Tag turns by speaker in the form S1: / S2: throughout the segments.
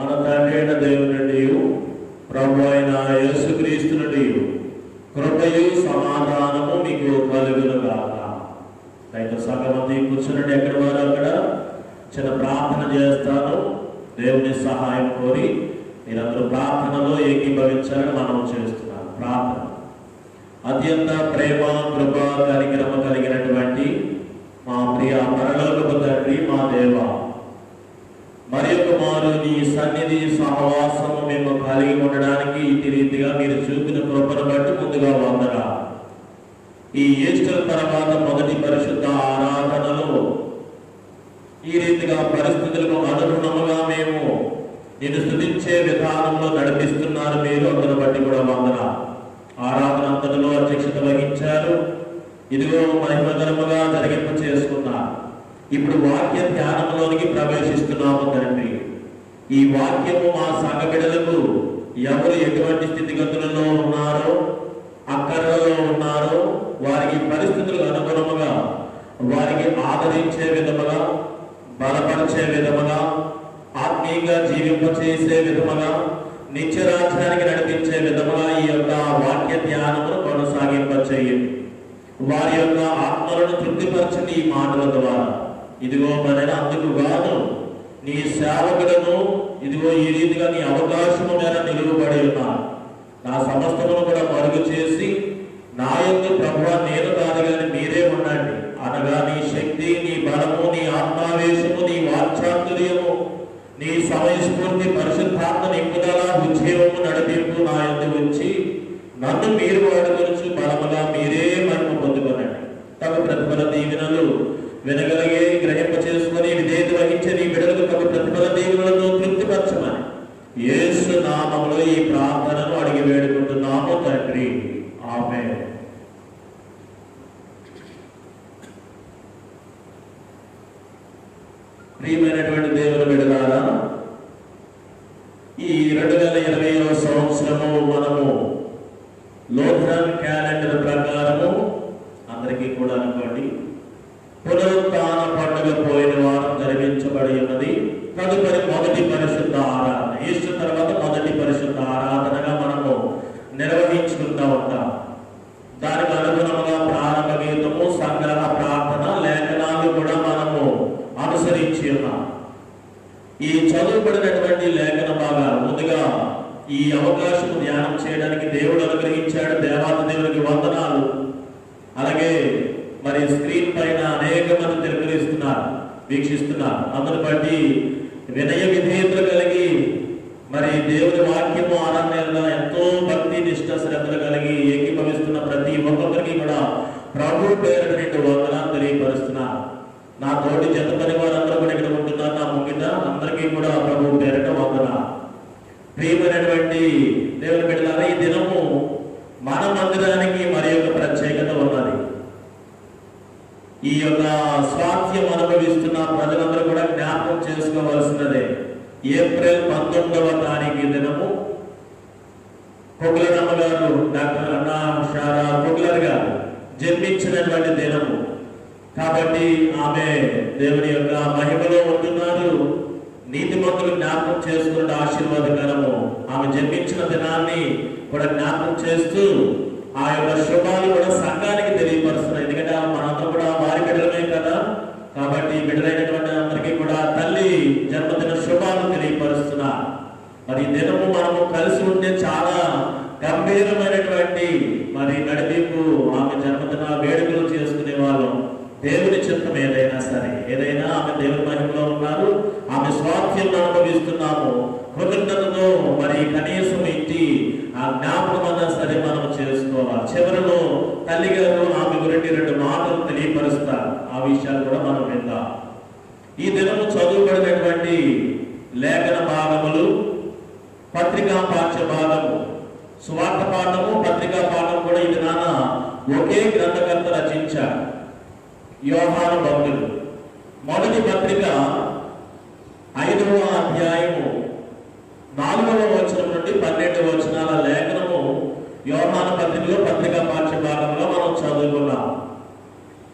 S1: మన తండ్రి అయిన దేవుని నుండి ప్రభు అయిన యేసుక్రీస్తు నుండి కృపయు సమాధానము మీకు కలుగునుగాక. అయితే సగమంది కూర్చున్నట్టు ఎక్కడ వారు అక్కడ చిన్న ప్రార్థన చేస్తాను. దేవుని సహాయం కోరి మీరందరూ ప్రార్థనలో ఏకీభవించాలని మనం చేస్తున్నాం. ప్రార్థన. అత్యంత ప్రేమ కృప కనికరమ కలిగినటువంటి మా ప్రియ పరలోకపు తండ్రి, మా దేవ, మరి ఒక మారు నీ సన్నిధి సహవాసము మేము కలిగి ఉండడానికి ఇటు రీతిగా మీరు చూపిన కృపను బట్టి ముందుగా వందనా. ఈ ఈస్టర్ తర్వాత మొదటి పరిశుద్ధ ఆరాధనలో ఈ రీతిగా పరిస్థితులకు అనుగుణముగా మేము నేను స్తుతించే విధానంలో నడిపిస్తున్నారు మీరు. అందును బట్టి కూడా వందనా. ఆరాధన అంతటిలో అధ్యక్షత వహించారు. ఇదిగో మహిమకరముగా జరిగింప చేసుకున్నారు. ఇప్పుడు వాక్య ధ్యానంలోనికి ప్రవేశిస్తున్నాము తండ్రి. ఈ వాక్యము మా సంఘ బిడ్డలకు ఎవరు ఎటువంటి స్థితిగతులలో ఉన్నారో, అక్కర్లలో ఉన్నారో వారికి పరిస్థితులకు అనుగుణముగా వారికి ఆదరించే విధముగా, బలపరిచే విధముగా, ఆత్మీయంగా జీవింపచేసే విధముగా, నిత్యరాజ్యానికి నడిపించే విధముగా ఈ యొక్క వాక్య ధ్యానమును కొనసాగింప చేయండి. వారి యొక్క ఆత్మలను తృప్తిపరచండి ఈ మాటల ద్వారా. ఇదిగో మన అందుకు గాను నీ సేవకులను ఇదిగో ఈ రీతిగా నీ అవకాశము మీద నిలువబడి ఉన్నారు. నా సమస్తమును కూడా మరుగు చేసి నా యందు ప్రభువా నేను కాదు కానీ మీరే ఉండండి అనగా నీ శక్తి, నీ బలము, నీ ఆత్మావేశము, నీ వాక్చాతుర్యము, నీ సమయస్ఫూర్తి, పరిశుద్ధాత్మ నింపుదల, ఉద్యోగము, నడిపింపు నా యందు ఉంచి నన్ను మీరు వాడుకొనుచు బలముగా మీరే మహిమ పొందుకొనండి. తమ ప్రతిఫల దీవెనలు వినగలిగే గ్రహింప చేసుకుని విధేయత వహించే నీ బిడ్డలకు తమ ప్రతిఫల దీవెనలతో తృప్తిపరచమని యేసు నామములో ఈ ప్రార్థనను అడిగి వేడుకుంటున్నాము తండ్రి. ఆమేన్. ప్రియమైనటువంటి దేవుని బిడ్డలారా, ఈ 2020వ సంవత్సరము మనము లోథరన్ క్యాలెండర్ ప్రకారము అందరికీ కూడా అనుకోండి పునరుత్థాన పండుగ పోయిన వారం జరిపించబడి ఉన్నది. తదుపరి మొదటి పరిశుద్ధ ఆరాధన, ఈస్టర్ తర్వాత మొదటి పరిశుద్ధ ఆరాధనగా మనము నిర్వహించుకుంటూ ఉంటాం. దానికి అనుగుణంగా ప్రారంభ గీతము, సంగ్రహ ప్రార్థన, లేఖనాలు కూడా మనము అనుసరించి ఉన్నాం. ఈ చదువుబడినటువంటి లేఖన భాగాలు ముందుగా ఈ అవకాశం ధ్యానం చేయడానికి దేవుడు అనుగ్రహించాడు. దేవాది దేవునికి వందనాలు. అలాగే మరి స్క్రీన్ పైన అనేక మంది తిరుగులిస్తున్నారు, వీక్షిస్తున్నారు. అందుని బట్టి వినయ విధేయతలు కలిగి మరి దేవుని వాక్యము ఆరాధనలో ఎంతో భక్తి నిష్ఠ శ్రద్ధలు కలిగి ఏకీభవిస్తున్న ప్రతి ఒక్కొక్కరికి కూడా ప్రభు పేరు నిండు వందనాలు తెలియపరుస్తున్నారు. నా తోటి జత పని వారందరూ కూడా ఇక్కడ ఉంటున్నారు. నా ముంగిట అందరికీ కూడా ప్రభు పేరిట వందనాలు. ప్రియమైనటువంటి దేవుని బిడ్డలారా, ఈ దినము మన మందిరానికి మరి యొక్క ప్రత్యేకత ఉన్నది. ఈ యొక్క స్వాస్థ్యం అనుభవిస్తున్న ప్రజలందరూ కూడా జ్ఞాపకం చేసుకోవాల్సినదే. ఏప్రిల్ 19వ తారీఖు దినము కొగ్లరమ్మ గారు, డాక్టర్ అన్నా షారా కొగ్లర్ గారు జన్మించినటువంటి దినము కాబట్టి ఆమె దేవుని యొక్క మహిమలో ఉంటున్నారు. నీతిమంతులు జ్ఞాపకం చేసుకున్న ఆశీర్వాదకరము. ఆమె జన్మించిన దినాన్ని కూడా జ్ఞాపకం చేస్తూ ఆ యొక్క శుభాలు కూడా సంఘానికి తెలియపరుస్తున్నాయి. ఎందుకంటే మనందరం కూడా వారి బిడ్డలమే కదా. కాబట్టి బిడ్డలైనటువంటి అందరికీ కూడా తల్లి జన్మదిన శుభాలు తెలియపరుస్తున్నారు. మరి దినము మనము కలిసి ఉంటే చాలా గంభీరమైనటువంటి మరి నడిపింపు ఆమె జన్మదిన వేడుకలు చేసుకునే వాళ్ళం. దేవుని చిత్తం ఏదైనా సరే, ఏదైనా ఆమె దేవుని మహిమలో ఉన్నారు. ఆమె స్వాస్థ్యం అనుభవిస్తున్నాము. కృతజ్ఞతతో మరి కనీసం ఇంటి ఆ జ్ఞాపకం అన్నా సరే మనం చేసుకోవాలి. చివరిలో తల్లి గారు ఆమె గురించి 2 మాటలు తెలియపరుస్తారు. ఆ విషయాలు కూడా మనం విందాం. ఈ దినము చదువుబడినటువంటి లేఖన భాగములు పత్రికా పాఠ్య భాగము, సువార్త పాఠము, పత్రికా పాఠం కూడా ఈ దినాన ఒకే గ్రంథకర్త రచించారు, యోహాను భక్తుడు. మొదటి పత్రిక 5వ అధ్యాయము 4వ వచనం నుండి 12వ వచనాల లేఖనము యోహాను పత్రికలో పత్రికా పాఠ్య భాగంలో మనం చదువుకున్నాం.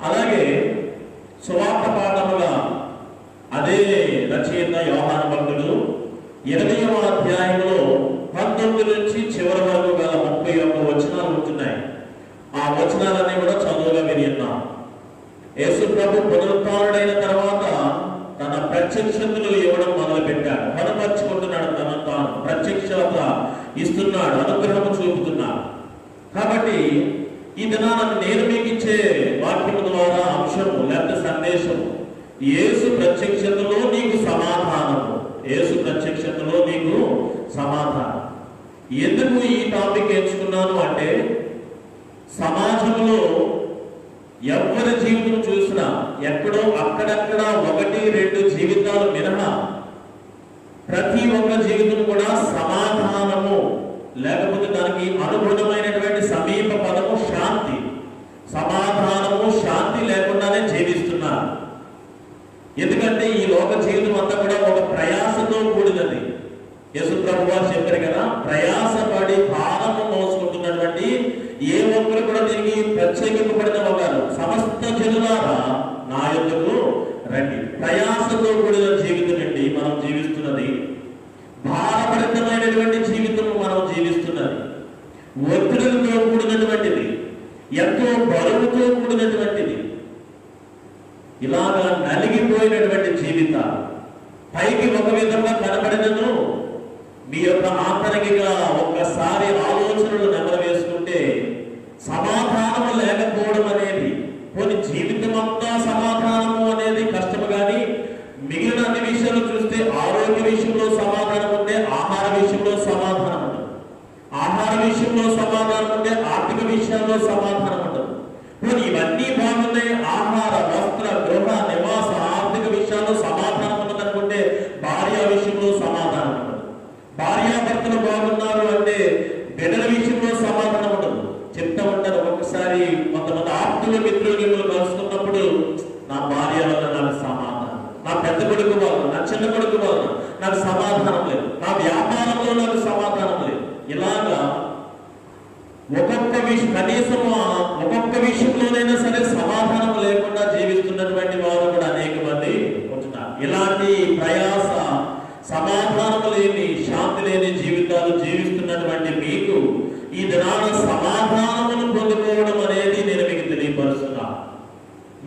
S1: అలాగే సువార్త పాఠముగా అదే రచయిత యోహాను భక్తుడు 8వ వచనాలన్నీ కూడా చదువుగా విన్నాం. యేసు ప్రభు పునరుత్థానుడైన తర్వాత తన ప్రత్యక్షతలు ఇవ్వడం మొదలు పెట్టాడు. కనపరుచుకుంటున్నాడు, తను తాను ప్రత్యక్షత ఇస్తున్నాడు, అనుగ్రహం చూపుతున్నాడు. కాబట్టి ఈ దినాన నేను మీకు ఇచ్చే వాక్యం ద్వారా అంశము లేకపోతే సందేశము, యేసు ప్రత్యక్షతలో నీకు సమాధానము. యేసు ప్రత్యక్షతలో నీకు సమాధానం. ఎందుకు ఈ టాపిక్ ఎంచుకున్నాను అంటే, సమాజంలో ఎవరి జీవితం చూసినా ఎక్కడో అక్కడక్కడ 1-2 జీవితాలు మినహా ప్రతి ఒక్క జీవితం కూడా సమాధానము లేకపోతే దానికి అనుగుణమైనటువంటి సమీప పదము శాంతి. సమాధానము శాంతి లేకుండానే జీవిస్తున్నారు. ఎందుకంటే ఈ లోక జీవితం అంతా కూడా ఒక ప్రయాసతో కూడినది. యేసు ప్రభువు వారు చెప్పారు కదా, ప్రయాసపడి భారము మోసుకుంటున్నటువంటి ఏ ఒక్కరు కూడా దీనికి ప్రత్యేకింపబడిన వారు సమస్త జనులారా నా యొద్దకు రండి. ప్రయాసతో కూడిన జీవితం అండి మనం జీవిస్తున్నది. భారభరితమైనటువంటి జీవితం మనం జీవిస్తున్నది. ఒత్తిడితో కూడినటువంటిది, ఎంతో బరువుతో కూడినటువంటిది. ఇలాగా నలిగిపోయినటువంటి జీవితాలు పైకి ఒక విధంగా కనబడినను మీ యొక్క ఆంతరికగా ఒక్కసారి ఆలోచనలు నెమరు వేసుకుంటే సమాధానము లేకపోవడం అనేది, కొన్ని జీవితం అంతా సమాధానము అనేది కష్టము. కానీ మిగిలిన అన్ని విషయాలు చూస్తే ఆరోగ్య విషయంలో సమాధానం ఉంటే ఆహార విషయంలో సమాధానం ఉండదు, ఆహార విషయంలో సమాధానం ఉంటే ఆర్థిక విషయాల్లో సమాధానం ఉండదు. కొన్ని ఇవన్నీ బాగున్నాయి, ఆహార వస్త్ర గృహ నివాస ఆర్థిక విషయాల్లో సమాధానం ఉన్నదనుకుంటే భార్య విషయంలో సమాధానం ఉండదు. భార్యాభర్తలు బాగున్నారు అంటే బిడ్డల విషయంలో సమాధానం ఉండదు. చెప్తా ఉంటారు ఒక్కొక్కసారి కొంతమంది ఆప్తులు మిత్రులు కలుసుకున్నప్పుడు, నా భార్య వల్ల నాకు సమాధానం, నా పెద్ద కొడుకు వల్ల, నా చిన్న కొడుకు వల్ల నాకు సమాధానం లేదు, నా వ్యాపారంలో నాకు సమాధానం లేదు. ఇలాగా ఒక్కొక్క విషయం, కనీసం ఒక్కొక్క విషయంలోనైనా సరే సమాధానం లేకుండా జీవిస్తున్నటువంటి వారు కూడా అనేక మంది ఉంటున్నారు. ఇలాంటి ప్రయాస, సమాధానం లేని, శాంతి లేని జీవితాలు జీవిస్తున్నటువంటి మీకు ఈ దినాన సమాధానమును పొందుకోవడం అనేది నేను మీకు తెలియపరుస్తున్నా.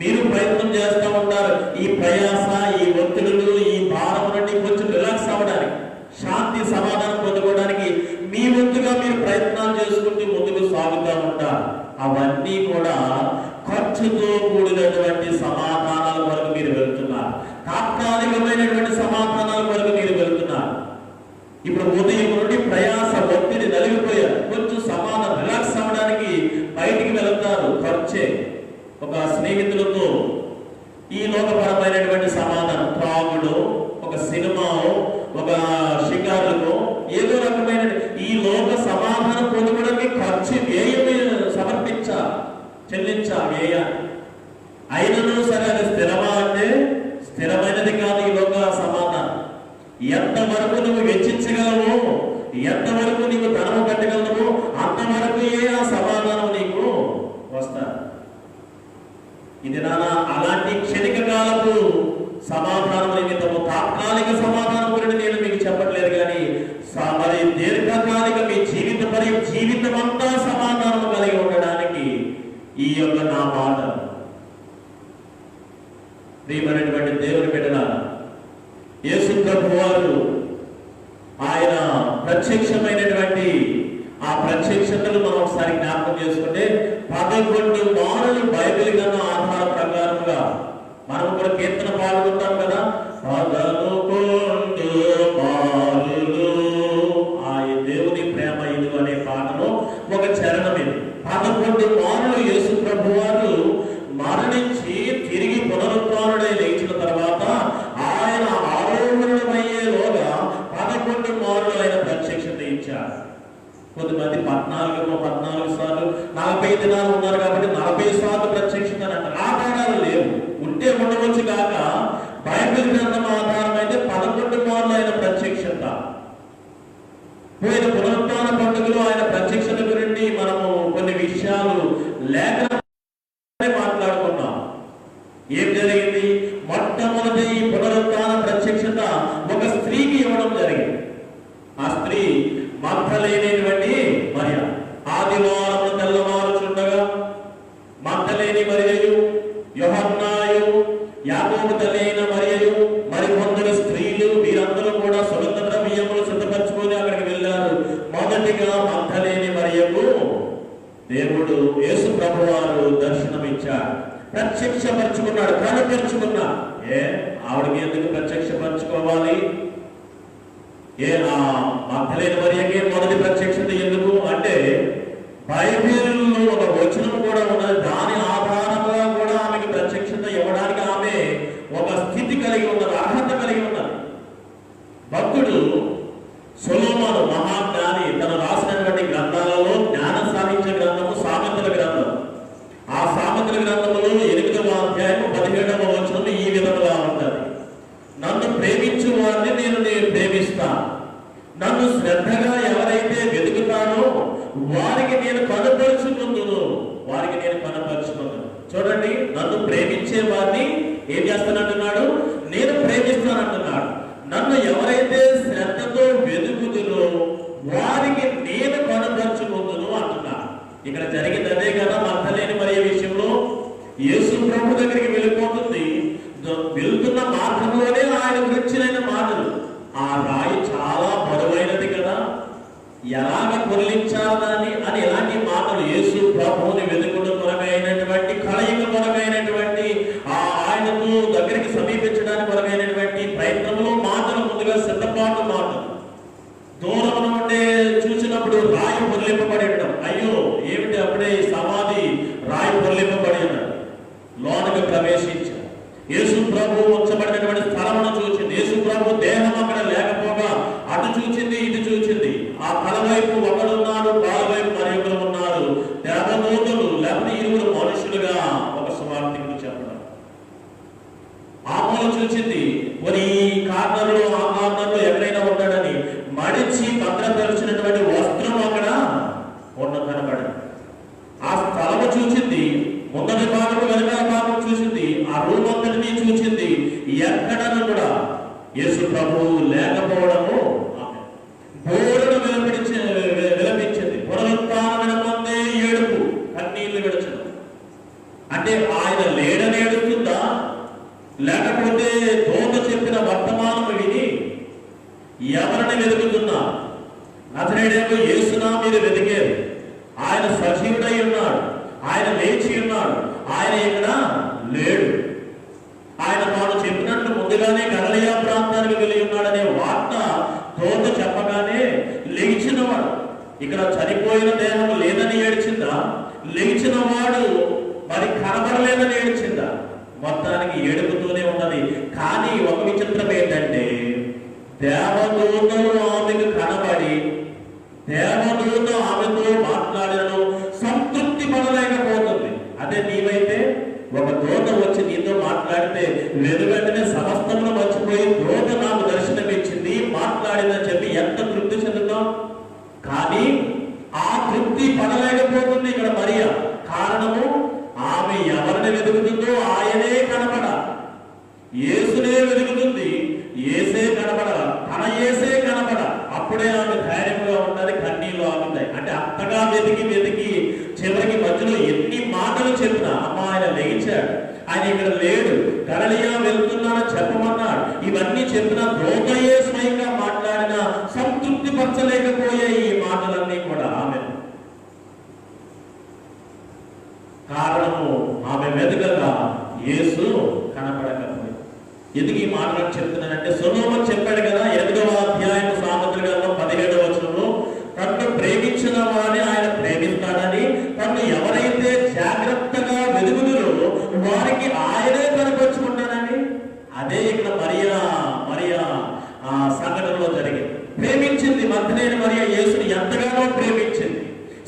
S1: మీరు ప్రయత్నం చేస్తూ ఉంటారు ఈ ప్రయాస, ఈ ఒత్తిడులు, ఈ భారం నుండి కొంచెం రిలాక్స్ అవ్వడానికి, శాంతి సమాధానం పొందుకోవడానికి మీ వంతుగా మీరు ప్రయత్నాలు చేసుకుంటూ ముందుకు సాగుతూ ఉంటారు. అవన్నీ కూడా ఖర్చుతో కూడినటువంటి సమాధానాల వరకు మీరు వెళ్తున్నారు. తాత్కాలికమైనటువంటి సమాధానాల వరకు మీరు వెళ్తున్నారు. ఇప్పుడు ఉదయం నుండి ప్రయాస, ఒత్తిడి నలిగిపోయారు, కొంచెం సమాధానం రిలాక్స్ అవ్వడానికి బయటికి వెళ్తారు. ఖర్చే. ఒక స్నేహితులతో ఈ లోకపరమైనటువంటి సమాధానం, త్రాగుడు, ఒక సినిమా, ఒక షికారులు, ఏదో రకమైన ఈ లోక సమాధానం పొందుకోవడానికి ఖర్చు, వ్యయం సమర్పించాలి, చెల్లించాలి వ్యయాన్ని. అయినను సరే అది స్థిరమా అంటే స్థిరమైనది కాదు ఈ లోక సమాధానం. ఎంతవరకు నువ్వు వెచ్చించగలవు, ఎంతవరకు నీకు ధనము కట్టగలవు, అంతవరకు ఆ సమాధానం నీకు వస్తారు. ఇది నాన్న అలాంటి క్షణిక కాలపు సమాధానం నిమిత్తము, తాత్కాలిక సమాధానం గురించి నేను మీకు చెప్పట్లేదు. కానీ మరి దీర్ఘకాలిక మీ జీవితం అంతా సమాధానం కలిగి ఉండడానికి ఈ యొక్క నా మాట. ప్రియమైనటువంటి దేవుని బిడ్డలారా, యేసు ప్రభువు వారు ఆయన ప్రత్యక్షమైనటువంటి ఆ ప్రత్యక్షతలు మనం ఒకసారి జ్ఞాపకం చేసుకుంటే 11 మారులు బైబిల్ గ్రంథం ఆధార ప్రకారంగా మనం కూడా కీర్తన పాడుకుంటాం కదా, 11 మారులు ఆ దేవుని ప్రేమ ఇది అనే పాటలో ఒక చరణం ఇది. 11 మారులు యేసు ప్రభువు వారు మరణించి తిరిగి పునరుత్థానుడై లేచిన తర్వాత ఆయన ఆరోహణమయ్యేలోగా 11 మారులు ఆయన ప్రత్యక్షత ఇచ్చారు. కొంతమంది 14 సార్లు 40 దినాలు ఉన్నారు కాబట్టి 40 సార్లు ప్రత్యక్షత అంటారు. ఆధారాలు లేవు, ఉంటే ఉండవచ్చు కాక బైబిల్ గ్రంథం ఆధారం అయితే 11 మార్లు ఆయన ప్రత్యక్షత. పోయిన పునరుత్థాన పండుగలో ఆయన ప్రత్యక్షత గురించి మనము కొన్ని విషయాలు లేఖ మాట్లాడుకున్నాం. ఏం జరిగింది? మొట్టమొదటి ఈ పునరుత్థాన ప్రత్యక్షత ఒక స్త్రీకి ఇవ్వడం జరిగింది. ఆ స్త్రీ మగ్దలేనటువంటి మరియ. ఆదివారం తెల్లవారుచుండగా యాకోబు తల్లి అయిన మరియు మరికొందరు స్త్రీలు వీరందరూ కూడా సుగంధ ద్రవ్యములు సిద్ధపరచుకొని అక్కడికి వెళ్ళారు. మొదటిగా మగ్దలేని మరియకు దేవుడు యేసు ప్రభువారు దర్శనమిచ్చాడు, ప్రత్యక్షపరచుకున్నాడు, కనుపరుచుకున్నాడు. ఆవిడకి ఎందుకు ప్రత్యక్షపరచుకోవాలి? ఆ మగ్దలేని మరియకి మొదటి ప్రత్యక్షత ఎందుకు అంటే, బైబిల్లో ఒక వచనం కూడా ఉన్నది. దాని ఆధారంగా కూడా ఆమెకి ప్రత్యక్షత ఇవ్వడానికి ఆమె ఒక స్థితి కలిగి ఉన్నది, అర్హత కలిగి ఉన్నది. భక్తుడు సొలొమోను మహాజ్ఞాని తను రాసినటువంటి గ్రంథాలలో జ్ఞాన సాహిత్య గ్రంథము సామెతల గ్రంథం. ఆ సామెతల గ్రంథములో 8వ అధ్యాయం 17వ వచనం ఈ విధముగా ఉంటుంది: నన్ను ప్రేమించు వారిని నేను ప్రేమిస్తాను, నన్ను శ్రద్ధగా ఎవరైతే వెతుకుతానో వారికి నేను కనపరుచుకుందును, వారికి నేను కనపరుచుకుందును. చూడండి, నన్ను ప్రేమించే వారిని ఏం చేస్తానంటున్నాడు? నేను ప్రేమిస్తానంటున్నాడు. నన్ను ఎవరైతే శ్రద్ధతో వెతుకుదునో వారికి నేను కనపరుచుకుందును అంటున్నాడు. ఇక్కడ జరిగింది అదే కదా. మగ్దలేని మరియ విషయంలో యేసు ప్రభు దగ్గరికి వెళ్ళిపోతుంది. వెళ్తున్న మార్గంలోనే ఆయన గురించిన మాటలు. ఆ రాయి చాలా బరువైనది కదా, ఎలాగ పొరలించాలని అని ఎలాంటి మాటలు, యేసు ప్రభువుని వెతుకుడు కొరమైనటువంటి, కలయిక కొరమైనటువంటి, ఆయనకు దగ్గరికి సమీపించడానికి కొరమైనటువంటి ప్రయత్నంలో మాటలు, ముందుగా సిద్ధపాటు మాటలు. దూరం నుండే చూసినప్పుడు రాయి పొరలింపబడి ఉండడం. అయ్యో ఏమిటి, అప్పుడే సమాధి రాయి పొరలింపబడి ఉన్నది. లోనకి ప్రవేశించారు. యేసు ప్రభు ఉంచబడినటువంటి స్థలమును చూసింది. యేసు ప్రభు దేహం అక్కడ లేకపోగా అటు చూచింది, ఇటు చూచింది. ఆ తల వైపు ఒకడున్నాడు, కాలు వైపు మరొకరు ఉన్నారు. దేవదూతలు లేకపోతే 2 మనుషులుగా ఒక సువార్తికుడు చెప్పడం. ఆ మూల చూచింది. కొన్ని కార్నర్లో ఆ కార్నర్లో ఎవరైనా ఉన్నాడని మడిచి భద్రపరిచినటువంటి వస్త్రం అక్కడ ఉన్న కనబడింది. ఆ స్థలము చూచింది. ముందటి భాగము వెనకాల భాగం చూసింది. ఆ రూమ్ అంతటినీ చూచింది. ఎక్కడను కూడా యేసు ప్రభువు లేకపోవడము బోరును విలపించింది. పునరుత్థానమునందే ఏడుపు, కన్నీళ్లు విడచడం. అంటే ఆయన లేడని ఏడుస్తుందా, లేకపోతే దూత చెప్పిన వర్తమానం విని ఎవరిని వెతుకుతున్నా? నజరేయుడైన యేసునా మీరు వెతికేది. ఆయన సజీవుడై ఉన్నాడు, ఆయన లేచి ఉన్నాడు, ఆయన ఇక్కడ లేడు. ఆయన తాను చెప్పినట్టు ముందుగానే గలిలయ ప్రాంతానికి వెళ్ళి ఉన్నాడనే వార్త దూత చెప్పగానే లేచినవాడు. ఇక్కడ చనిపోయిన దేహం లేదని ఏడ్చిందా, లేచిన వాడు మరి కనబడలేదని ఏడ్చిందా? మొత్తానికి ఏడుపుతూనే ఉన్నది. కానీ ఒక విచిత్రం ఏంటంటే, దేవదూతలు ఆమెకు కనబడి దేవదూత ఆమెతో మాట్లాడను, సంతృప్తి పడలేకపోతుంది. అదే నీవైతే ఒక దూత వచ్చి నీతో మాట్లాడితే వెనువెంటనే సమస్తమును మర్చిపోయి దూత నాకు దర్శనమిచ్చింది, మాట్లాడిందని చెప్పి ఎంత తృప్తి చెందుతాం. కానీ ఆ తృప్తి పడలేకపోతుంది ఇక్కడ మరియ. కారణము, ఆమె ఎవరిని వెతుకుతుందో ఆయనే కనబడ. యేసునే వెతుకుతుంది, యేసే కనబడ, తన యేసే కనబడ. అప్పుడే ఆమె ధైర్యంగా ఉండాలి, కన్నీళ్ళు ఆగుతాయి. అంటే అంతగా వెతికి వెతికి చివరికి మధ్యలో ఎన్ని మాటలు చెప్పినా, అమ్మ ఆయన లేచాడు, ఆయన ఇక్కడ లేడు, గలిలయ వెళ్తున్నాడని చెప్పమన్నాడు, ఇవన్నీ చెప్పిన దూతయే స్వయంగా మాట్లాడిన సంతృప్తి పరచలేకపోయే ఈ మాటలన్నీ కూడా ఆమె. కారణము, ఆమె వెతకగా యేసు కనపడకపోయింది. ఎందుకు ఈ మాటలు చెప్తున్నానంటే, సొలొమోను చెప్పాడు కదా 8వ అధ్యాయం సామెతల గ్రంథం 17వ వచనంలో, తన్ను ప్రేమించిన వారిని ఆయన ప్రేమిస్తాడని, తన్ను ఎవరైతే జాగ్రత్తగా వెతుకుదురో వారికి ఆయనే కనపరుచుకుంటానని. అదే ఇక్కడ మరియా సంఘటనలో జరిగింది. ప్రేమించింది మగ్దలేని మరియ యేసుని ఎంతగానో ప్రేమించింది,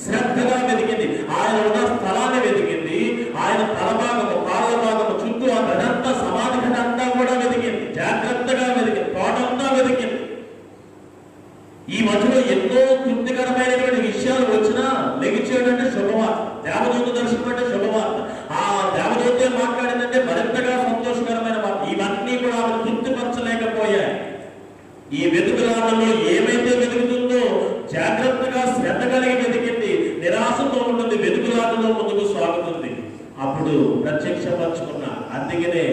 S1: శ్రద్ధగా వెతికింది. ఆయన ఉన్న స్థలాన్ని వెతికింది, ఆయన తలభాగము, కాళ్ళ భాగము చుట్టూ ఆ గదంతా, సమాధి గదంతా కూడా వెతికింది, జాగ్రత్తగా వెతికింది, తోటంతా వెతికింది. ఈ మధ్యలో ఎన్నో తృప్తికరమైనటువంటి విషయాలు వచ్చినా లెగిచేటంటే శుభవార్త, దేవదూత దర్శనం అంటే శుభవార్త, ఆ దేవదూతే మాట్లాడిందంటే మరింతగా సంతోషకరమైన వార్త. ఇవన్నీ కూడా ఆమె తృప్తిపరచలేకపోయాయి. ఈ వెతుకులాటలో ఏమైతే వెతుకుతుందో జాగ్రత్తగా శ్రద్ధ కలిగి వెతికింది, నిరాశతో ఉంటుంది, వెతుకులాటలో ముందుకు సాగుతుంది. అప్పుడు ప్రత్యక్షపరచుకున్న. అందుకనే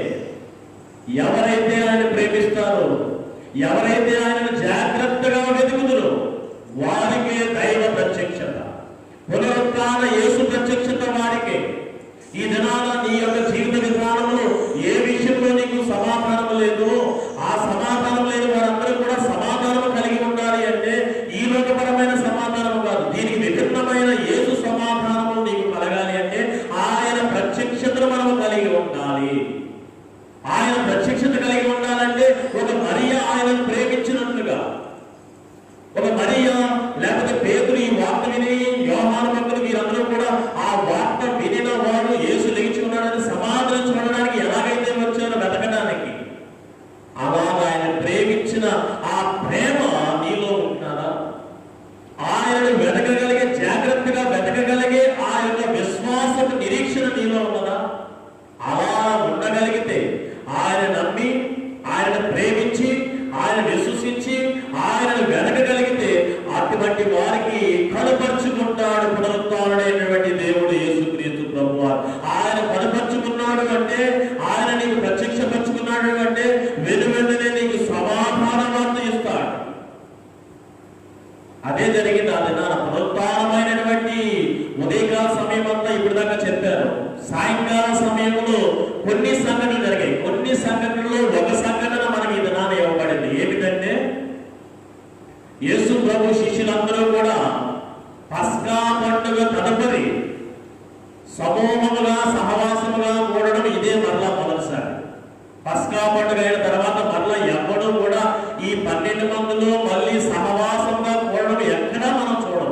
S1: ఎవరైతే ఆయన ప్రేమిస్తారో, ఎవరైతే ఆయనను జాగ్రత్తగా వెతుకుతారో వారికే దైవ ప్రత్యక్షత, పునరుత్థాన యేసు ప్రత్యక్షత వారికే. ఈ దినాన నీ యొక్క జీవిత విధానంలో ఏ విషయంలో నీకు సమాధానం లేదు, ఆ సమాధానం లేని వారందరూ కూడా సమాధానం కలిగి ఉండాలి అంటే ఈ లోకపరమైన సమాధానం కాదు, దీనికి విభిన్నమైన యేసు సమాధానము నీకు కలగాలి అంటే ఆయన ప్రత్యక్షతను మనం కలిగి ఉండాలి. ఆయన ప్రత్యక్షత కలిగి ఉండాలంటే ఒక మరియ ఆయనను ప్రేమించినట్లుగా, ఒక మరియ లేకపోతే పేతురు ఈ వార్త విని, యోహాను భక్తులు వీరందరూ కూడా ఆ వార్త వినిన వారు యేసు లేచి ఉన్నాడని సమాధానం చూడడానికి ఎలాగైతే వచ్చారో వెతకడానికి, అలాగ ఆయన ప్రేమించిన ఆ ప్రేమ నీలో ఉంటున్నారా? ఆయనను వెతకగలిగే, జాగ్రత్తగా వెతకగలిగే ఆ యొక్క విశ్వాసపు నిరీక్షణ నీలో ఉన్నదా? అలా ఉండగలిగితే, ఆయన నమ్మి, ఆయన ప్రేమించి, ఆయన విశ్వసించి, ఆయనను వెనకగలిగితే అటువంటి వారికి కనపరుచుకుంటాడు పునరుత్థానుడైనటువంటి దేవుడు యేసుక్రీస్తు ప్రభువారు. ఆయన కనపరుచుకున్నాడు అంటే, ఆయన నీకు ప్రత్యక్షపరుచుకున్నాడు అంటే వెనువెంటనే నీకు సమాధాన వార్త ఇస్తాడు. అదే జరిగింది ఆ దినాన. పునరుత్థానమైనటువంటి ఉదయకాల సమయం అంతా ఇప్పుడు దాకా చెప్పారు. సాయంకాల సమయంలో కొన్ని సంఘటనలు జరిగాయి. కొన్ని సంఘటనల్లో ఒక సంఘటన మనకి ఈ దినాన ఇవ్వబడింది. ఏమిటంటే, యేసు ప్రభు శిష్యులందరూ కూడా పస్కా పండుగ తదుపరి సమూహముగా సహవాసముగా కూడడం ఇదే మరలా మొదటిసారి. పస్కా పండుగ అయిన తర్వాత మరలా ఎవ్వడూ కూడా ఈ 12 మందిలో మళ్ళీ సహవాసంగా కూడడం ఎక్కడా మనం చూడం.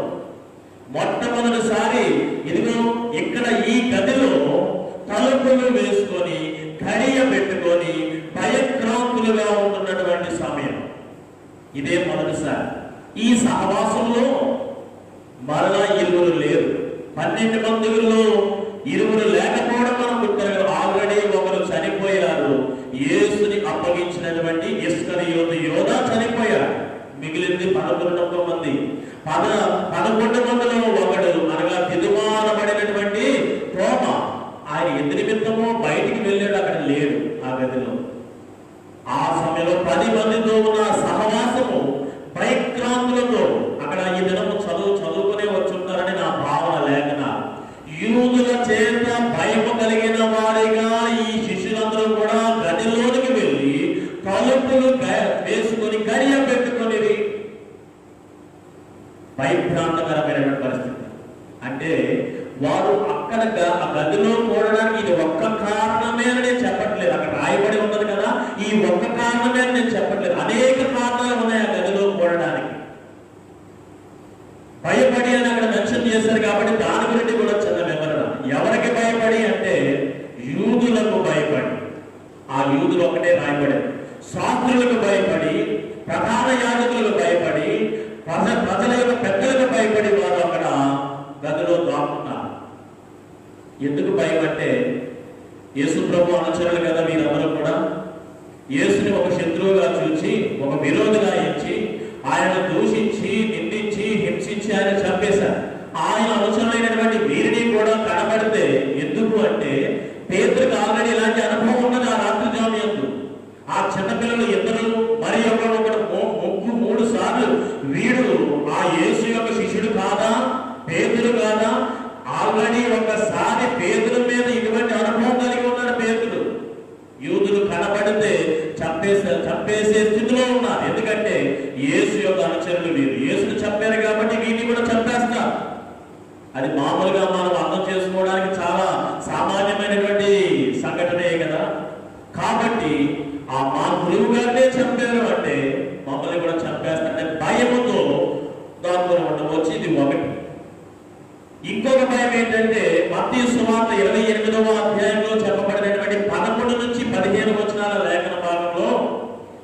S1: మొట్టమొదటిసారి ఇదిగో ఇక్కడ ఈ గదిలో తలుపులు వేసుకొని, కడియ పెట్టుకొని భయక్రాంతులుగా ఉంటున్నటువంటి సమయం ఇదే మొదటిసారి. ఈ సహవాసంలో మరలా ఇరువురు లేరు. 12 మందిలో ఇరువురు లేకపోవడం మనం గుర్తు. ఆల్రెడీ ఒకరు చనిపోయారు. యేసుని అప్పగించినటువంటి ఇస్కరియోతు యోధ చనిపోయాడు. మిగిలింది 11 మంది. 11 మందిలో ఒకడు అనగా తిరుమానబడినటువంటి తోమ, ఆయన ఎందు నిమిత్తమో బయటికి వెళ్ళాడు, అక్కడ లేడు ఆ గదిలో. ఆ సమయంలో 10 మందితో ఉన్న సహవాసము భయక్రాంతులతో, అక్కడ ఈ దినము చదువుకునే వచ్చుంటారని నా భావన లేఖన. యూదుల చేత భయము కలిగిన వారిగా ఈ శిష్యులందరూ కూడా గదిలోనికి వెళ్ళి తలుపులు వేసుకొని గడియ పెట్టుకొని, భయభ్రాంతకరమైనటువంటి పరిస్థితి. అంటే వారు అక్కడ ఆ గదిలో కూడడానికి ఇది ఒక్క కారణమే అని నేను చెప్పట్లేదు. అక్కడ రాయబడి ఉన్నది కదా, ఈ ఒక్క కారణమే అని నేను చెప్పట్లేదు. అనేక కారణాలు ఉన్నాయి ఆ గదిలో కూడడానికి. భయపడి అని అక్కడ మెన్షన్ చేశారు కాబట్టి దాని గురించి కూడా చిన్న వివరణ. ఎవరికి భయపడి అంటే యూదులకు భయపడి. ఆ యూదులు ఒకటే రాయబడి, శాస్త్రులకు భయపడి, ప్రధాన యాజకులకు భయపడి, ప్రజల యొక్క పెద్దలకు భయపడి వారు అక్కడ గదిలో దాక్కున్నారు. ఎందుకు భయం అంటే, యేసు ప్రభు అనుచరులు కదా వీరందరూ కూడా. యేసుని ఒక శత్రువుగా చూచి, ఒక విరోధిగా ఎంచి, ఆయనను దూషించి, నిందించి, హింసించి ఆయన చంపేశారు. ఆయన అనుచరులైనటువంటి వీరిని కూడా కనబడితే, ఎందుకు అంటే పేతురుకి ఆల్రెడీ ఇలాంటి అనుభవం ఉన్నది. ఆ రాత్రి జామయందు ఆ చిన్నపిల్లలు ఇద్దరు, మరి ఒకడు 3 సార్లు వీడు ఆ యేసు యొక్క శిష్యుడు కాదా, పేతురు కాదా? ఆల్రెడీ ఒకసారి పేతురు మీద ఇటువంటి అనుభవం కలిగి ఉన్నాడు పేతురు. యూదులు కనబడితే చంపేసే స్థితిలో ఉన్నారు. ఎందుకంటే యేసు యొక్క అనుచరులు వీరు. యేసును చంపారు కాబట్టి వీటిని కూడా చంపేస్తారు. అది మామూలుగా మనం అర్థం చేసుకోవడానికి చాలా సామాన్యమైనటువంటి సంఘటనే కదా. కాబట్టి మా గురువు గారినే చంపారు అంటే మమ్మల్ని కూడా చంపేస్తారంటే భయముతో దాంట్లో ఉండవచ్చు. ఇది ఒకటి. ఇంకొక భయం ఏంటంటే మత్తయి సువార్త 28వ అధ్యాయంలో చెప్పబడినటువంటి 11 నుంచి 15 వచనాల లేఖన భాగంలో,